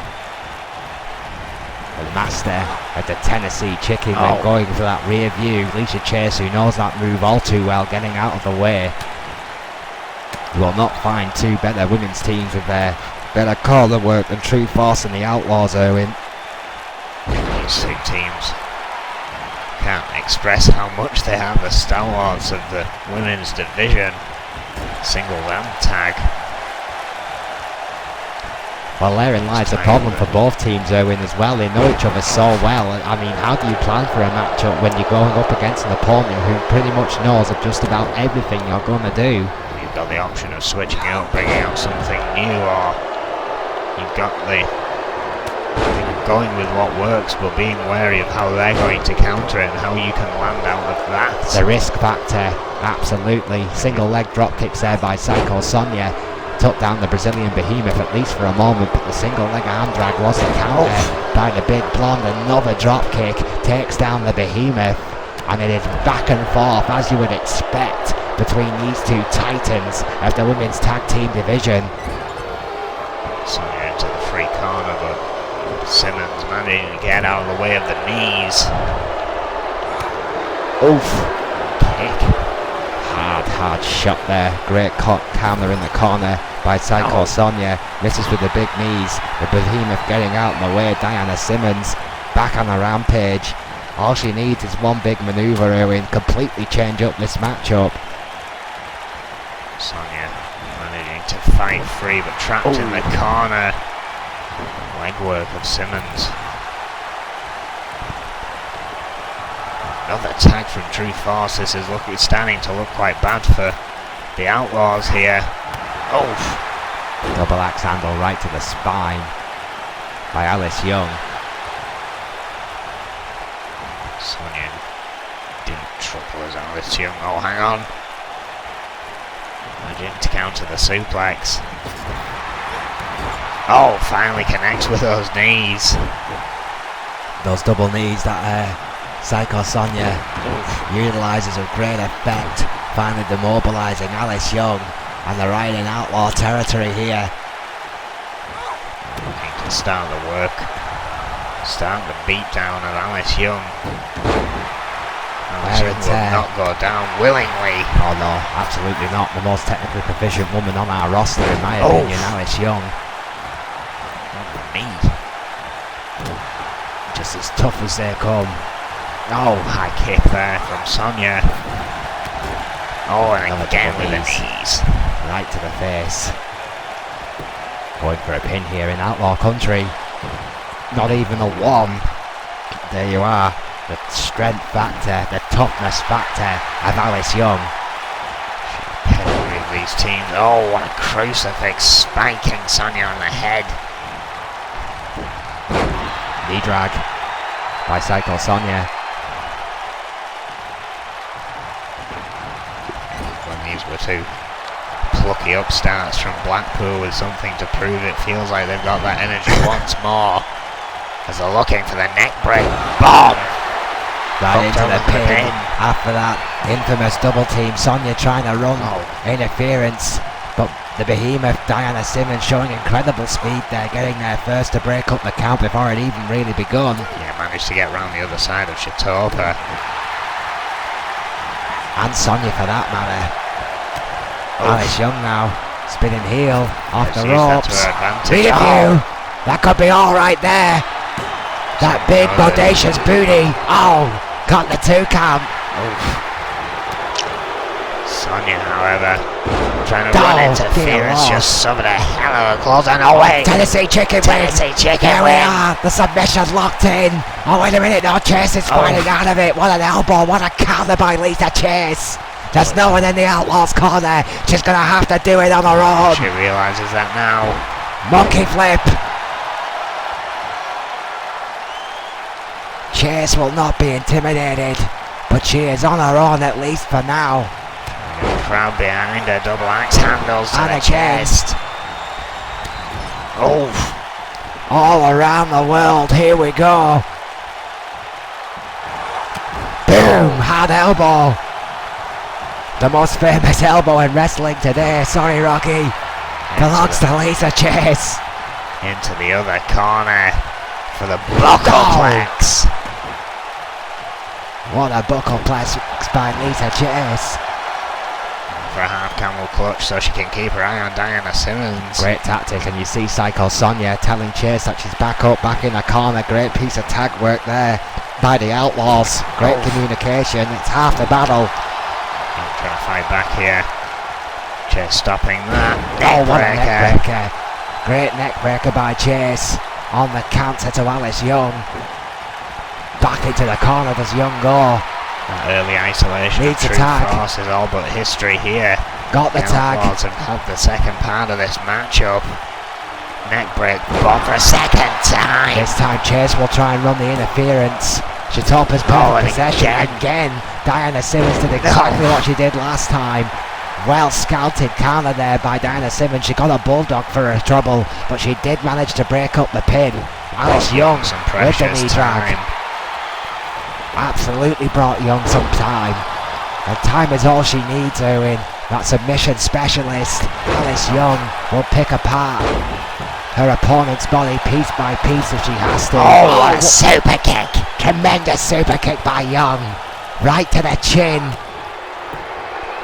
The master of the Tennessee Chicken when going for that rear view. Lisa Chase, who knows that move all too well, getting out of the way. You will not find two better women's teams with their better corner work than True Force and the Outlaws, Owen. These two teams can't express how much they have the stalwarts of the women's division. Single them tag. Well, therein lies the problem for both teams, Owen, as well. They know each other so well. I mean, how do you plan for a matchup when you're going up against an opponent who pretty much knows of just about everything you're going to do? You've got the option of switching it up, bringing out something new, or you've got the going with what works, but being wary of how they're going to counter it and how you can land out of that. The risk factor, absolutely. Single leg drop kicks there by Psycho Sonia. took down the Brazilian behemoth at least for a moment, but the single leg arm drag was the counter by the big blonde. Another drop kick takes down the behemoth, and it is back and forth as you would expect between these two titans of the women's tag team division. Sonya into the free corner, but Simmons managing to get out of the way of the knees. Oof. Kick. Hard shot there. Great counter in the corner by Psycho Sonya. Misses with the big knees. The behemoth getting out in the way. Diana Simmons back on a rampage. All she needs is one big maneuver here and completely change up this matchup. Sonya managing to fight free, but trapped in the corner. Leg work of Simmons. Another tag from True Force. This is starting to look quite bad for the Outlaws here. Double axe handle right to the spine by Alice Young. Sonya deep trouble as Alice Young. Oh, hang on. Managing to counter the suplex. Oh, finally connects with those knees. Those double knees that Psycho Sonya utilises with great effect, finally demobilising Alice Young, and they're right in outlaw territory here. Looking to start the work, start the beat down of Alice Young. Alice Young will not go down willingly. Oh no, absolutely not. The most technically proficient woman on our roster, in my opinion, Alice Young. Me. Just as tough as they come. Oh, high kick there from Sonya. Oh, and again with the knees. Right to the face. Going for a pin here in outlaw country. Not even a one. There you are. The strength factor, the toughness factor of Alice Young. Pedigree of these teams. Oh, what a crucifix, spanking Sonya on the head. Knee drag by Psycho Sonya. These were two plucky upstarts from Blackpool with something to prove. It feels like they've got that energy once more as they're looking for the neck break. Bomb! Right into the pin. After that infamous double team, Sonya trying to run interference, but the behemoth Diana Simmons showing incredible speed there, getting there first to break up the count before it even really begun. Yeah, managed to get round the other side of Chitopa. And Sonya for that matter. Alice Young now, spinning heel off the ropes. Read a view. That could be all right there. That big bodacious booty. Oh, got the 2 count. Sonya, however, trying to run interference, just suffered a hell of a close and away. Tennessee chicken win. Here we are. The submission's locked in. Oh, wait a minute. No, Chase is fighting out of it. What an elbow. What a counter by Lisa Chase. There's no one in the Outlaws corner. She's going to have to do it on her own. She realises that now. Monkey flip. Chase will not be intimidated, but she is on her own at least for now. Crowd behind her, double axe handles to the chest. All around the world, here we go. Boom, hard elbow. The most famous elbow in wrestling today, sorry Rocky, belongs to Lisa Chase. Into the other corner for the buckleplex. What a buckleplex by Lisa Chase. For a half camel clutch so she can keep her eye on Diana Simmons. Great tactic, and you see Psycho Sonya telling Chase that she's back up, back in the corner. Great piece of tag work there by the Outlaws. Great communication, it's half the battle. Trying to fight back here. Chase stopping that. What a neck breaker. Great neck breaker by Chase. On the counter to Alice Young. Back into the corner does Young go. That early isolation of True Force is all but history here. Got the tag. Outlaws have had the second part of this matchup. Neck break bomb for a second time. This time Chase will try and run the interference. Chitopa's perfect possession again. Diana Simmons did exactly what she did last time. Well scouted counter there by Diana Simmons. She got a bulldog for her trouble, but she did manage to break up the pin. Alice Young some with the precious knee drag. time. Absolutely brought Young some time. And time is all she needs, Owen. That submission specialist, Alice Young, will pick apart her opponent's body piece by piece if she has to. Oh, what a super kick! Tremendous super kick by Young. Right to the chin.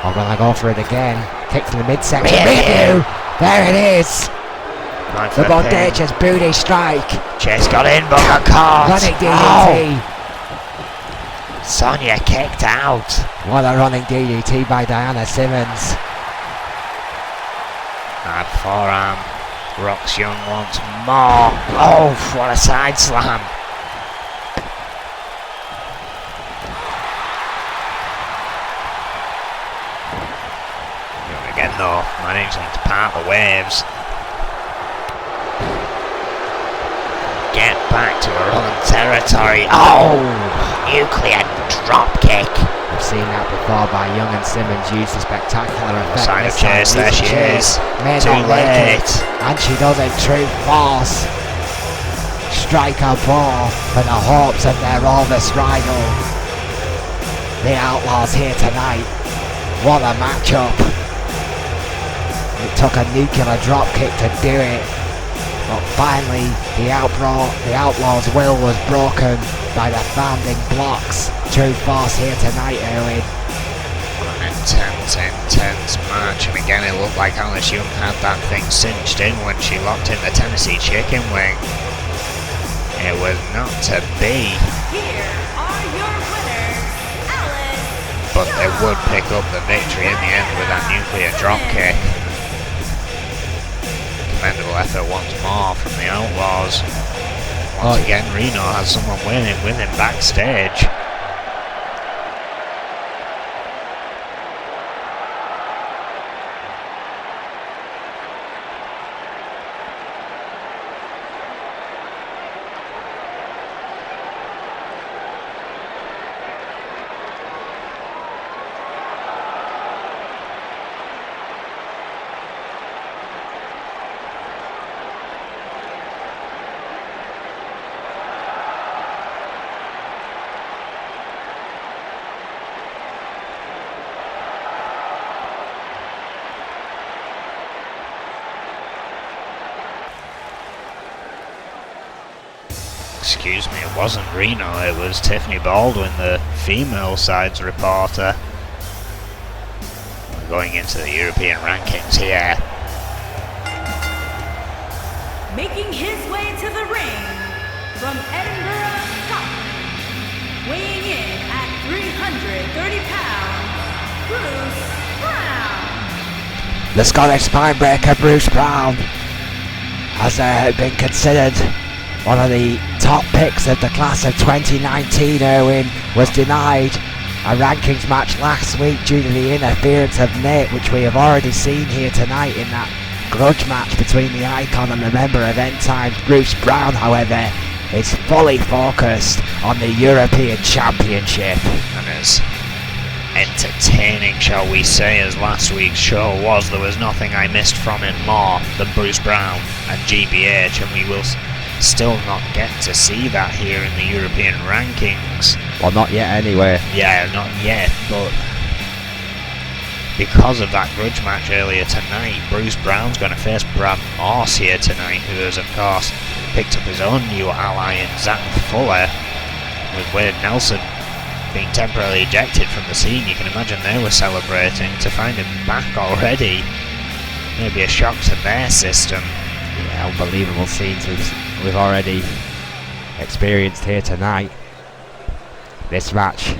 I'm gonna go for it again. Kick to the midsection. Review. There it is. Right for The the pin. bodacious booty strike. Chase got in, but got caught. Running Oh, DDT. Sonia kicked out. What a running DDT by Diana Simmons. That forearm rocks Young once more. Oh, what a side slam. Young again though, managing to part the waves. Get back to her own territory. Oh, nuclear drop kick. I've seen that before by Young and Simmons use the spectacular effect. Sign of this time. chase, there she is. May Too not make late. it. And she does in true force. Strike a ball for the hopes of their oldest rival. The Outlaws here tonight. What a matchup. It took a nuclear drop kick to do it. But finally, the Outlaws' will was broken by the founding blocks. True force here tonight, Owen. An intense match, and again it looked like Alice Young had that thing cinched in when she locked in the Tennessee chicken wing. It was not to be, Here are your winners, Alice. but they would pick up the victory in the end with that nuclear drop kick. Commendable effort once more from the Outlaws. Once again, Reno has someone winning with him backstage. Excuse me, it wasn't Reno, it was Tiffany Baldwin, the female side's reporter. We're going into the European rankings here. Making his way to the ring from Edinburgh, Scotland, weighing in at 330 pounds, Bruce Brown. The Scottish spinebreaker Bruce Brown has been considered one of the top picks of the class of 2019. Owen was denied a rankings match last week due to the interference of Nate, which we have already seen here tonight in that grudge match between the Icon and the member of End Times. Bruce Brown, however, is fully focused on the European Championship. And as entertaining, shall we say, as last week's show was, there was nothing I missed from it more than Bruce Brown and GBH, and we will still not get to see that here in the European rankings. Well, not yet anyway. Yeah, not yet, but because of that grudge match earlier tonight, Bruce Brown's going to face Brad Morse here tonight, who has of course picked up his own new ally in Zach Fuller, with Wade Nelson being temporarily ejected from the scene. You can imagine they were celebrating to find him back already. Maybe a shock to their system. Yeah, unbelievable scenes we've already experienced here tonight. This match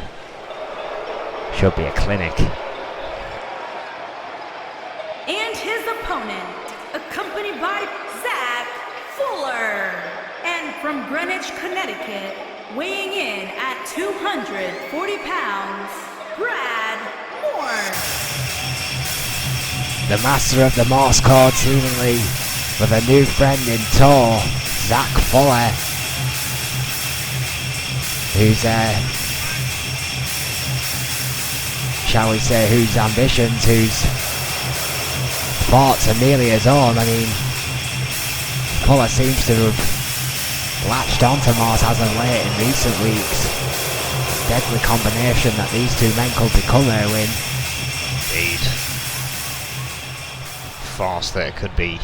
should be a clinic. And his opponent, accompanied by Zach Fuller. And from Greenwich, Connecticut, weighing in at 240 pounds, Brad Morse. The master of the Morse code, seemingly with a new friend in tow, Zach Fuller, who's shall we say, whose ambitions, whose thoughts are merely his own. I mean, Fuller seems to have latched onto Moss as of late in recent weeks. Deadly combination that these two men could become, Erwin. Indeed. Force that it could be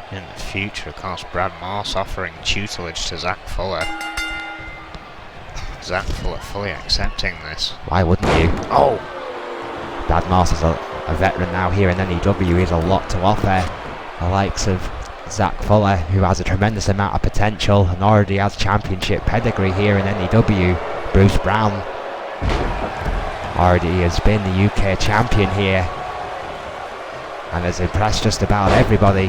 in the future. Of course, Brad Morse offering tutelage to Zach Fuller. Zach Fuller fully accepting this. Why wouldn't you? Oh! Brad Morse is a veteran now here in N.E.W. He has a lot to offer. The likes of Zach Fuller, who has a tremendous amount of potential and already has championship pedigree here in N.E.W. Bruce Brown already has been the UK champion here and has impressed just about everybody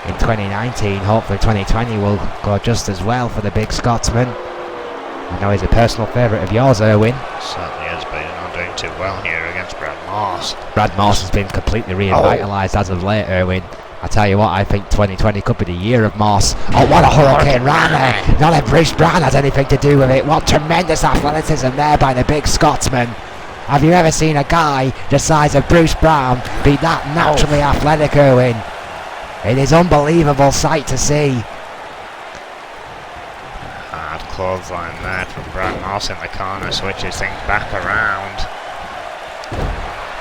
in 2019. Hopefully 2020 will go just as well for the big Scotsman. I know he's a personal favourite of yours, Erwin. Certainly is, but he's not doing too well here against Brad Morse. Brad Morse has been completely revitalised as of late, Erwin. I tell you what, I think 2020 could be the year of Morse. Oh, what a hurricane run there! Not that Bruce Brown has anything to do with it. What tremendous athleticism there by the big Scotsman. Have you ever seen a guy the size of Bruce Brown be that naturally athletic, Erwin? It is unbelievable sight to see. Hard clothesline there from Brad Morse in the corner, switches things back around.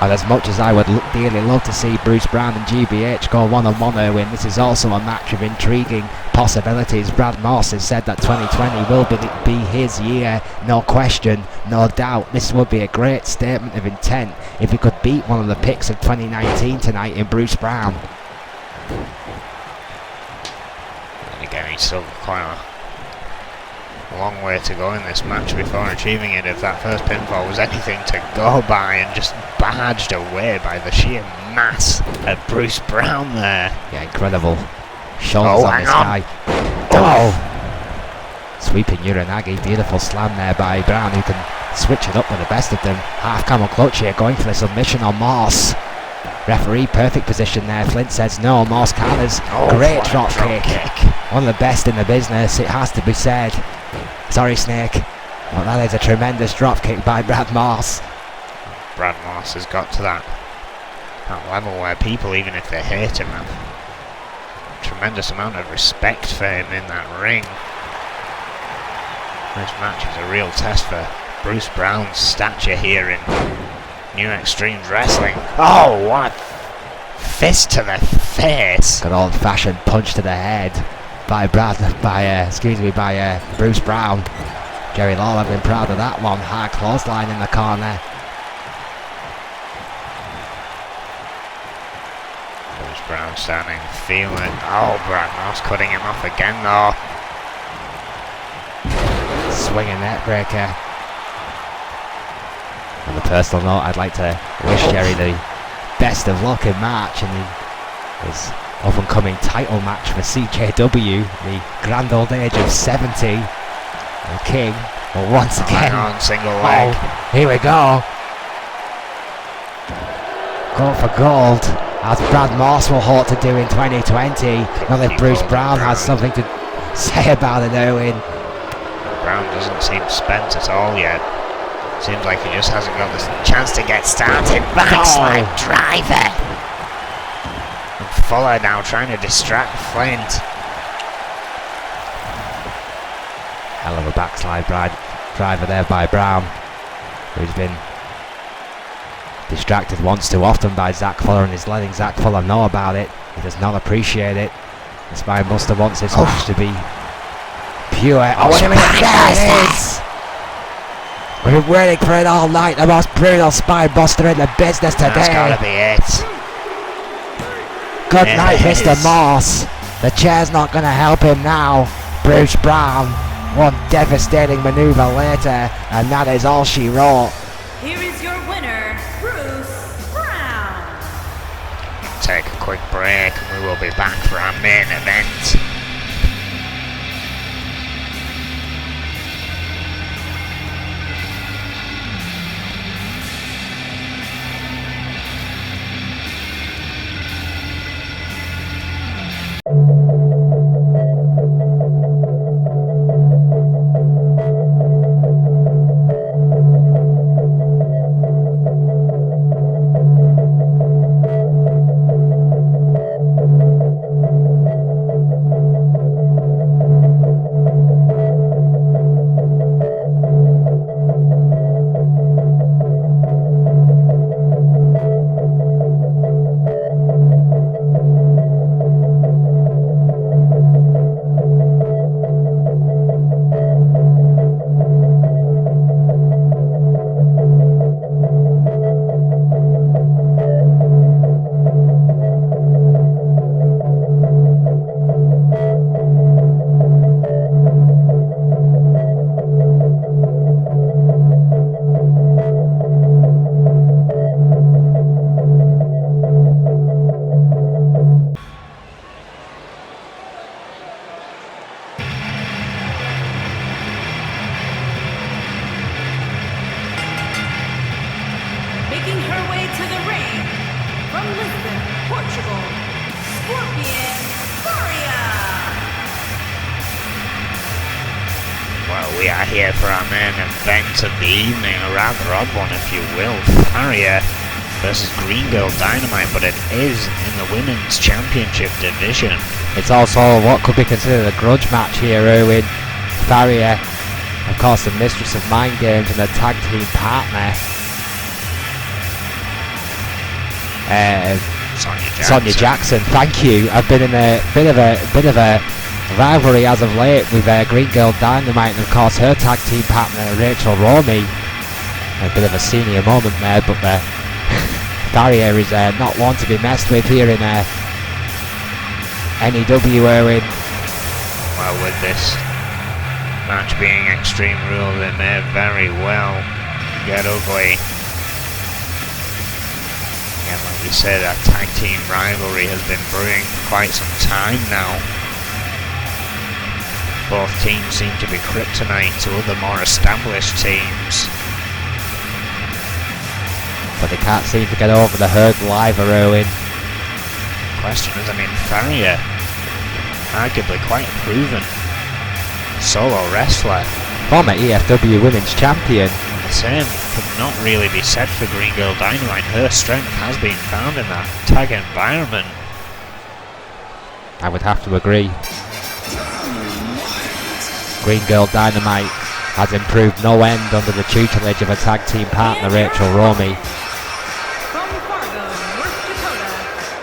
And as much as I would dearly love to see Bruce Brown and GBH go one-on-one, Erwin, this is also a match of intriguing possibilities. Brad Morse has said that 2020 will be his year, no question, no doubt. This would be a great statement of intent if he could beat one of the picks of 2019 tonight in Bruce Brown. And again, he's still quite a long way to go in this match before achieving it. If that first pinfall was anything to go by, and just barged away by the sheer mass of Bruce Brown there. Yeah, incredible. Shoulders on this guy. Oh! Sweeping Uranagi, beautiful slam there by Brown, who can switch it up with the best of them. Half camel clutch here, going for the submission on Morse. Referee, perfect position there. Flint says no. Morse counters. Great drop kick. One of the best in the business, it has to be said. Sorry, Snake. Well, that is a tremendous drop kick by Brad Morse. Brad Morse has got to that level where people, even if they hate him, have a tremendous amount of respect for him in that ring. This match is a real test for Bruce Brown's stature here in New Extreme Wrestling. Oh, what fist to the face! Good old-fashioned punch to the head by Bruce Brown. Jerry Lawler been proud of that one. Hard clothesline in the corner. Bruce Brown standing, feeling it. Oh, Brad Morse cutting him off again though. Swinging net breaker. On a personal note, I'd like to wish Jerry the best of luck in March and his up-and-coming title match for CKW, the grand old age of 70. The King will once again. On single leg. Here we go. Go for gold, as Brad Morse will hope to do in 2020. Not if Bruce Brown has something to say about it, Owen. Brown doesn't seem spent at all yet. Seems like he just hasn't got the chance to get started. Backslide driver. And Fuller now trying to distract Flint. Hell of a backslide driver there by Brown, who's been distracted once too often by Zach Fuller, and is letting Zach Fuller know about it. He does not appreciate it. The Spine Buster wants this match to be pure. Oh, wait a minute, there it is! We've been waiting for it all night. The most brutal Spine Buster in the business today. That's gotta be it. Good night, Mr. Morse. The chair's not going to help him now. Bruce Brown, one devastating maneuver later, and that is all she wrote. Here is your winner, Bruce Brown. Take a quick break and we will be back for our main event. Making her way to the ring from Lisbon, Portugal, Scorpion Faria. Well, we are here for our main event of the evening, a rather odd one if you will. Faria versus Green Girl Dynamite, but it is in the Women's Championship division. It's also what could be considered a grudge match here, Owen. Faria, of course, the mistress of mind games and the tag team partner, Sonia Jackson. Thank you. I've been in a bit of a rivalry as of late with Green Girl Dynamite and of course her tag team partner Rachel Romey. A bit of a senior moment there, but Faria is not one to be messed with here in N.E.W. Owen. Well, with this match being Extreme Rules, it may very well get ugly. Again, like we said, that tag team rivalry has been brewing for quite some time now. Both teams seem to be kryptonite to other more established teams. But they can't seem to get over the hurdle either, Owen. Question is, Faria, arguably quite a proven solo wrestler. Former EFW Women's Champion. The same could not really be said for Green Girl Dynamite. Her strength has been found in that tag environment. I would have to agree. Green Girl Dynamite has improved no end under the tutelage of a tag team partner, Rachel Romey. From Fargo, North Dakota,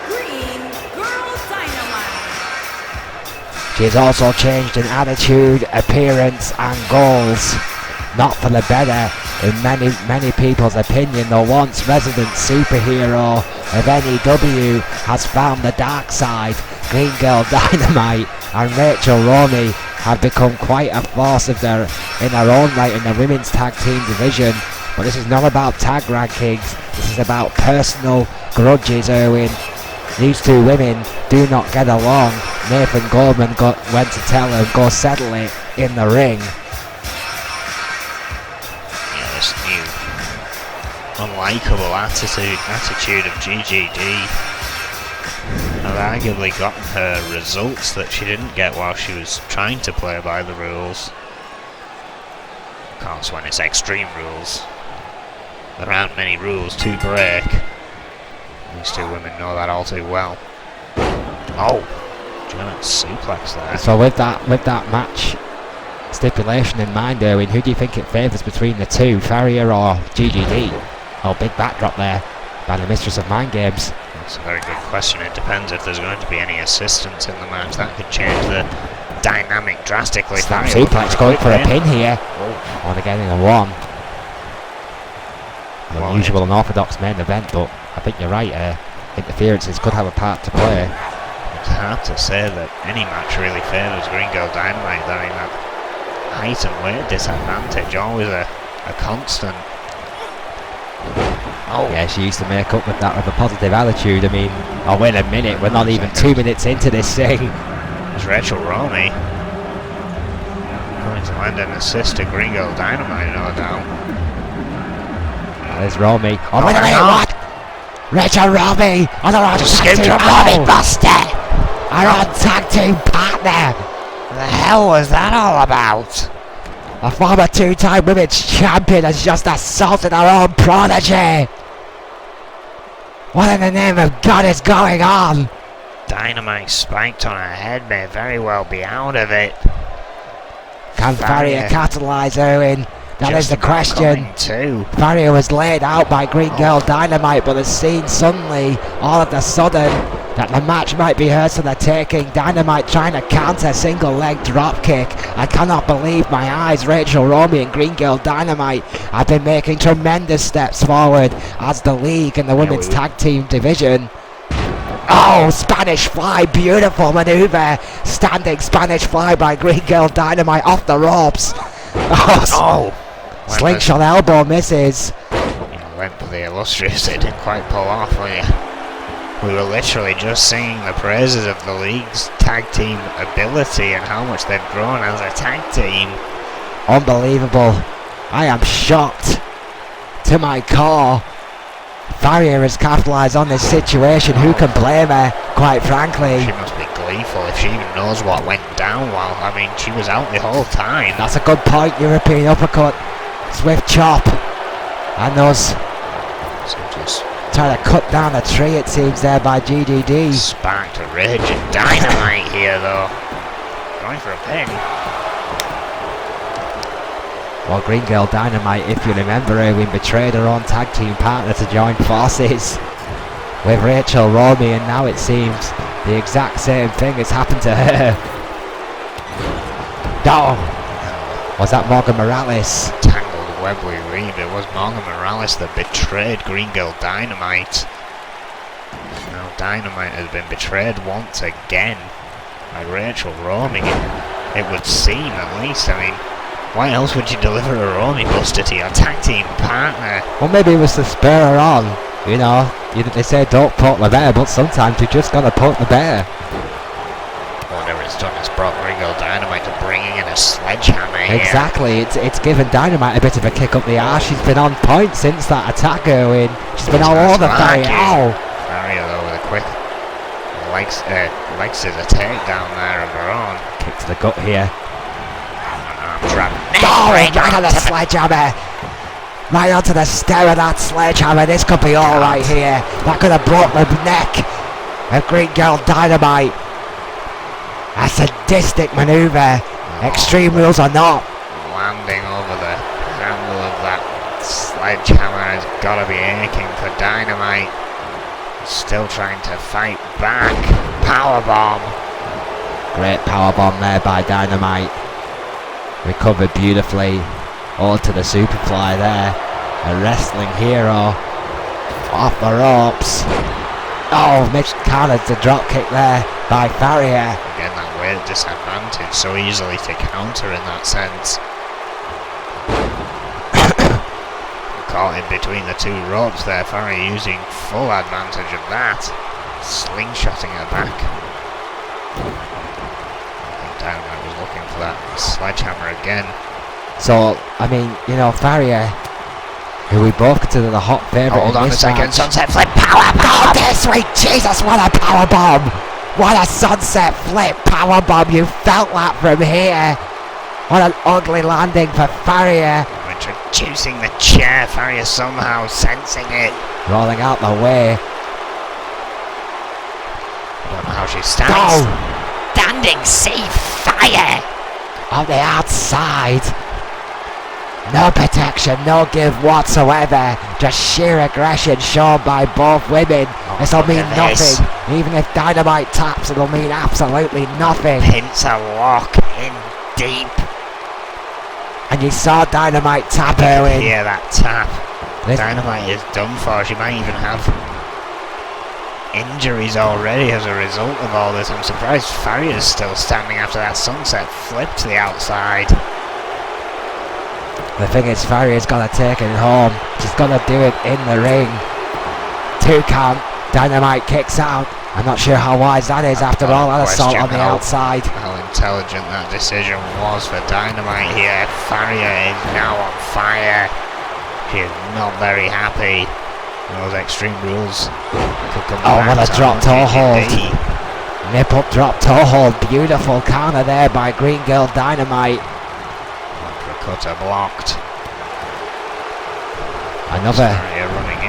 Green Girl Dynamite. She has also changed in attitude, appearance and goals. Not for the better, in many people's opinion. The once resident superhero of N.E.W. has found the dark side. Green Girl Dynamite and Rachel Romey have become quite a force in their own right in the women's tag team division. But this is not about tag rankings, this is about personal grudges, Owen. These two women do not get along. Nathan Goldman went to tell her, go settle it in the ring. Yeah, this new unlikable attitude of GGD have arguably gotten her results that she didn't get while she was trying to play by the rules. Of course, when it's Extreme Rules, there aren't many rules to break. These two women know that all too well. Oh, German suplex there. So with that match stipulation in mind, Erwin, who do you think it favours between the two, Faria or GGD? Oh, big backdrop there by the mistress of mind games. That's a very good question. It depends if there's going to be any assistance in the match. That could change the dynamic drastically. Snap suplex going for a pin here. Oh, they're getting a one. An unusual and orthodox main event, but I think you're right. Interferences could have a part to play. It's hard to say that any match really favours Green Girl Dynamite. That height and weight disadvantage always a constant. Oh yeah, she used to make up with that with a positive attitude. Oh wait a minute, we're not even 2 minutes into this thing. It's Rachel Romey going to land an assist to Green Girl Dynamite, no doubt. There's Romey. Oh wait a minute, what? Rachel Romey! On our tag team Romey Buster! Our tag team partner! What the hell was that all about? A former two-time women's champion has just assaulted our own prodigy! What in the name of God is going on? Dynamite spiked on her head, may very well be out of it. Can Faria capitalise, Owen? That is the question. Faria was laid out by Green Girl Dynamite, but has seen suddenly, all of a sudden, that the match might be hers for the taking. Dynamite trying to counter a single leg drop kick. I cannot believe my eyes. Rachel Romey and Green Girl Dynamite have been making tremendous steps forward as the league in the women's tag team division. Oh, Spanish fly, beautiful maneuver. Standing Spanish fly by Green Girl Dynamite off the ropes. Slingshot elbow misses. Went for the illustrious, it didn't quite pull off. We were literally just singing the praises of the league's tag team ability and how much they've grown as a tag team. Unbelievable. I am shocked to my core. Farrier has capitalised on this situation. Who can blame her, quite frankly? She must be gleeful if she even knows what went down while, I mean, she was out the whole time. That's a good point. European uppercut, swift chop, and those trying to cut down a tree, it seems, there by GDD. Sparked a rage and dynamite here, though. Going for a pin. Well, Green Girl Dynamite, if you remember her, we betrayed her own tag team partner to join forces with Rachel Romy, and now it seems the exact same thing has happened to her. No! Was that Morgan Morales? Tangled web we weave. It was Morgan Morales that betrayed Green Girl Dynamite. Now Dynamite has been betrayed once again by Rachel Romy. It would seem, at least. I mean, why else would you deliver a Romy Buster to your tag team partner? Well, maybe it was to spur her on. You know, they say don't poke the bear, but sometimes you just gotta poke the bear. Whatever it's done, it's brought Green Girl Dynamite to bringing in a sledgehammer here. Exactly, it's given Dynamite a bit of a kick up the arse. She's been on point since that attack going. She's been all over Farrier. Ow! Farrier though with a quick leg scissor takedown there of her own. Kick to the gut here. Right onto the sledgehammer. Right onto the stem of that sledgehammer. This could be alright here. That could have broke the neck of Green Girl Dynamite. A sadistic manoeuvre. Extreme Rules or not. Landing over the handle of that sledgehammer has got to be aching for Dynamite. Still trying to fight back. Powerbomb. Great powerbomb there by Dynamite. Recovered beautifully. Onto the Superfly there. A wrestling hero. Off the ropes. Oh, Mitch counters the drop kick there by Farrier. Again, that weight disadvantage so easily to counter in that sense. Caught in between the two ropes there. Farrier using full advantage of that. Slingshotting her back. Dynamite was looking for that sledgehammer again. So, I mean, you know, Farrier, who we both consider the hot favourite. Hold on a second, match. sunset flip powerbomb! Oh, dear sweet Jesus, what a powerbomb! What a sunset flip powerbomb, you felt that from here. What an ugly landing for Farrier. Introducing the chair, Farrier somehow sensing it. Rolling out the way. I don't know how she stands. Go! Standing safe, fire! On the outside. No protection, no give whatsoever. Just sheer aggression shown by both women. This'll mean nothing. Even if Dynamite taps, it'll mean absolutely nothing. Pincer lock in deep. And you saw Dynamite tap her in. Yeah, that tap. Dynamite is done for. She might even have injuries already as a result of all this. I'm surprised Farrier's still standing after that sunset flip to the outside. The thing is, Farrier's got to take it home. She's got to do it in the ring. 2 count. Dynamite kicks out. I'm not sure how wise that is after all that assault on the outside. How intelligent that decision was for Dynamite here. Farrier is now on fire. She is not very happy. Those Extreme Rules could come back. What a drop toe hold. Nip up drop toe hold. Beautiful counter there by Green Girl Dynamite. Cutter blocked. Another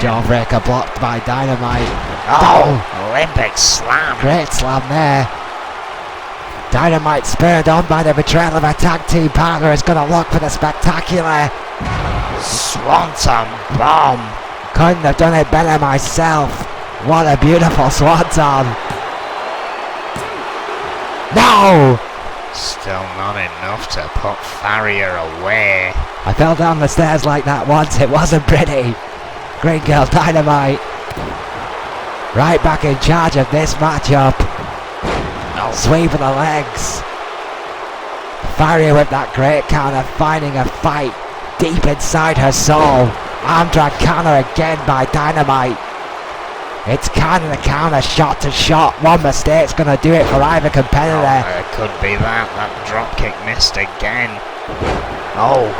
jawbreaker blocked by Dynamite. Oh! Olympic slam. Great slam there. Dynamite spurred on by the betrayal of a tag team partner is going to look for the spectacular Swanton bomb. Couldn't have done it better myself. What a beautiful swanton. No! Still not enough to put Farrier away. I fell down the stairs like that once. It wasn't pretty. Green Girl Dynamite. Right back in charge of this matchup. Sweep of the legs. Farrier with that great counter, finding a fight deep inside her soul. Arm drag counter again by Dynamite. It's counter to counter, shot to shot. One mistake's going to do it for either competitor. It could be that. That drop kick missed again.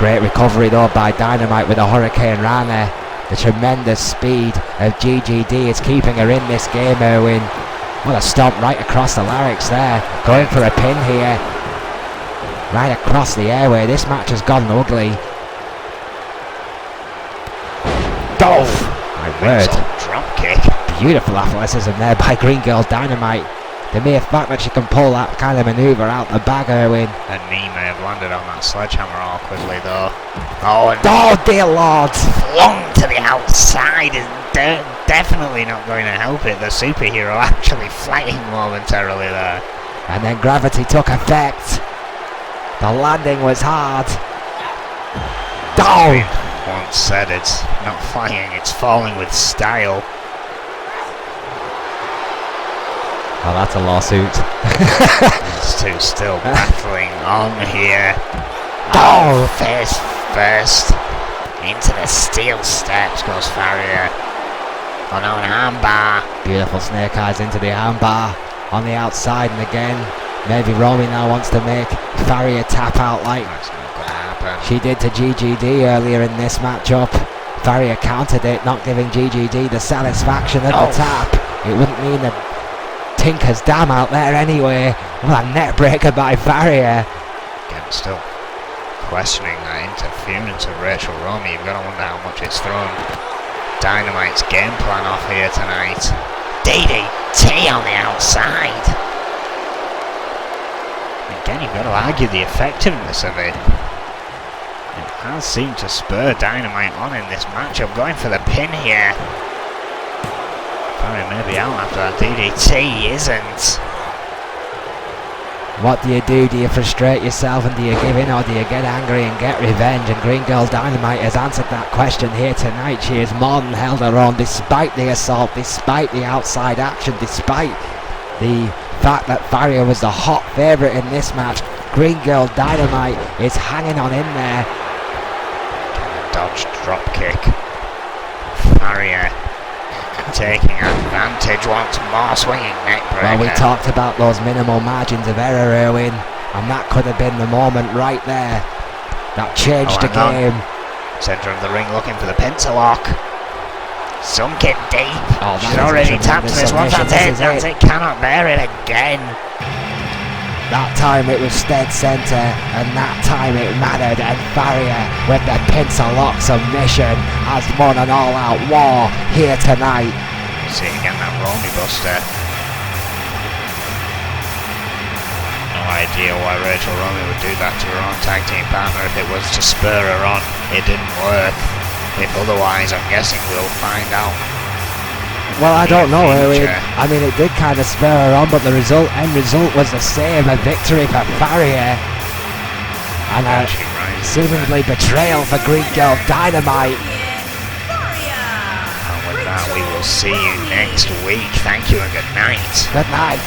Great recovery though by Dynamite with a Hurricane Rana. The tremendous speed of GGD is keeping her in this game, Erwin. What a stomp right across the larynx there. Going for a pin here. Right across the airway. This match has gone ugly. Oh! My word. Drop kick. Beautiful athleticism there by Green Girl Dynamite. The mere fact that she can pull that kind of manoeuvre out the bag, Erwin. Her knee may have landed on that sledgehammer awkwardly though. Oh, and Oh, dear Lord! flung to the outside is definitely not going to help it. The superhero actually flying momentarily there. And then gravity took effect. The landing was hard. Oh! Once said, it's not flying, it's falling with style. Oh, that's a lawsuit. These two still battling on here. Oh! Face first. Into the steel steps goes Farrier. Oh no, an armbar. Beautiful snake eyes into the armbar on the outside, and again, maybe Romy now wants to make Farrier tap out like That's not going to happen. she did to GGD earlier in this matchup. Farrier countered it, not giving GGD the satisfaction of the tap. It wouldn't mean a tinker's damn out there anyway. What a net breaker by Farrier. Again, still questioning that interference of Rachel Romy. You've got to wonder how much it's thrown Dynamite's game plan off here tonight. DDT on the outside. Again, you've got to argue the effectiveness of it. It has seemed to spur Dynamite on in this matchup, going for the pin here. Sorry, maybe out after that DDT, isn't. What do? Do you frustrate yourself and do you give in, or do you get angry and get revenge? And Green Girl Dynamite has answered that question here tonight. She has more than held her own despite the assault, despite the outside action, despite the fact that Farrier was the hot favourite in this match. Green Girl Dynamite is hanging on in there. Dodge drop kick. Farrier taking advantage once more, swinging neck breaker. Well, we talked about those minimal margins of error, Erwin, and that could have been the moment right there that changed the game. Centre of the ring looking for the pencil lock. Sunk it deep. Oh, she's already tapped this one. That's it. Cannot bear it again. That time it was dead centre, and that time it mattered, and Farrier with the pencil lock submission has won an all-out war here tonight. See again that Romy Buster. No idea why Rachel Romy would do that to her own tag team partner if it was to spur her on. It didn't work. If otherwise, I'm guessing we'll find out. Well, I don't know, Erwin. I mean, it did kind of spur her on, but the end result was the same, a victory for Farrier. And a seemingly betrayal for Green Girl Dynamite. And with that, we will see you next week. Thank you and good night. Good night.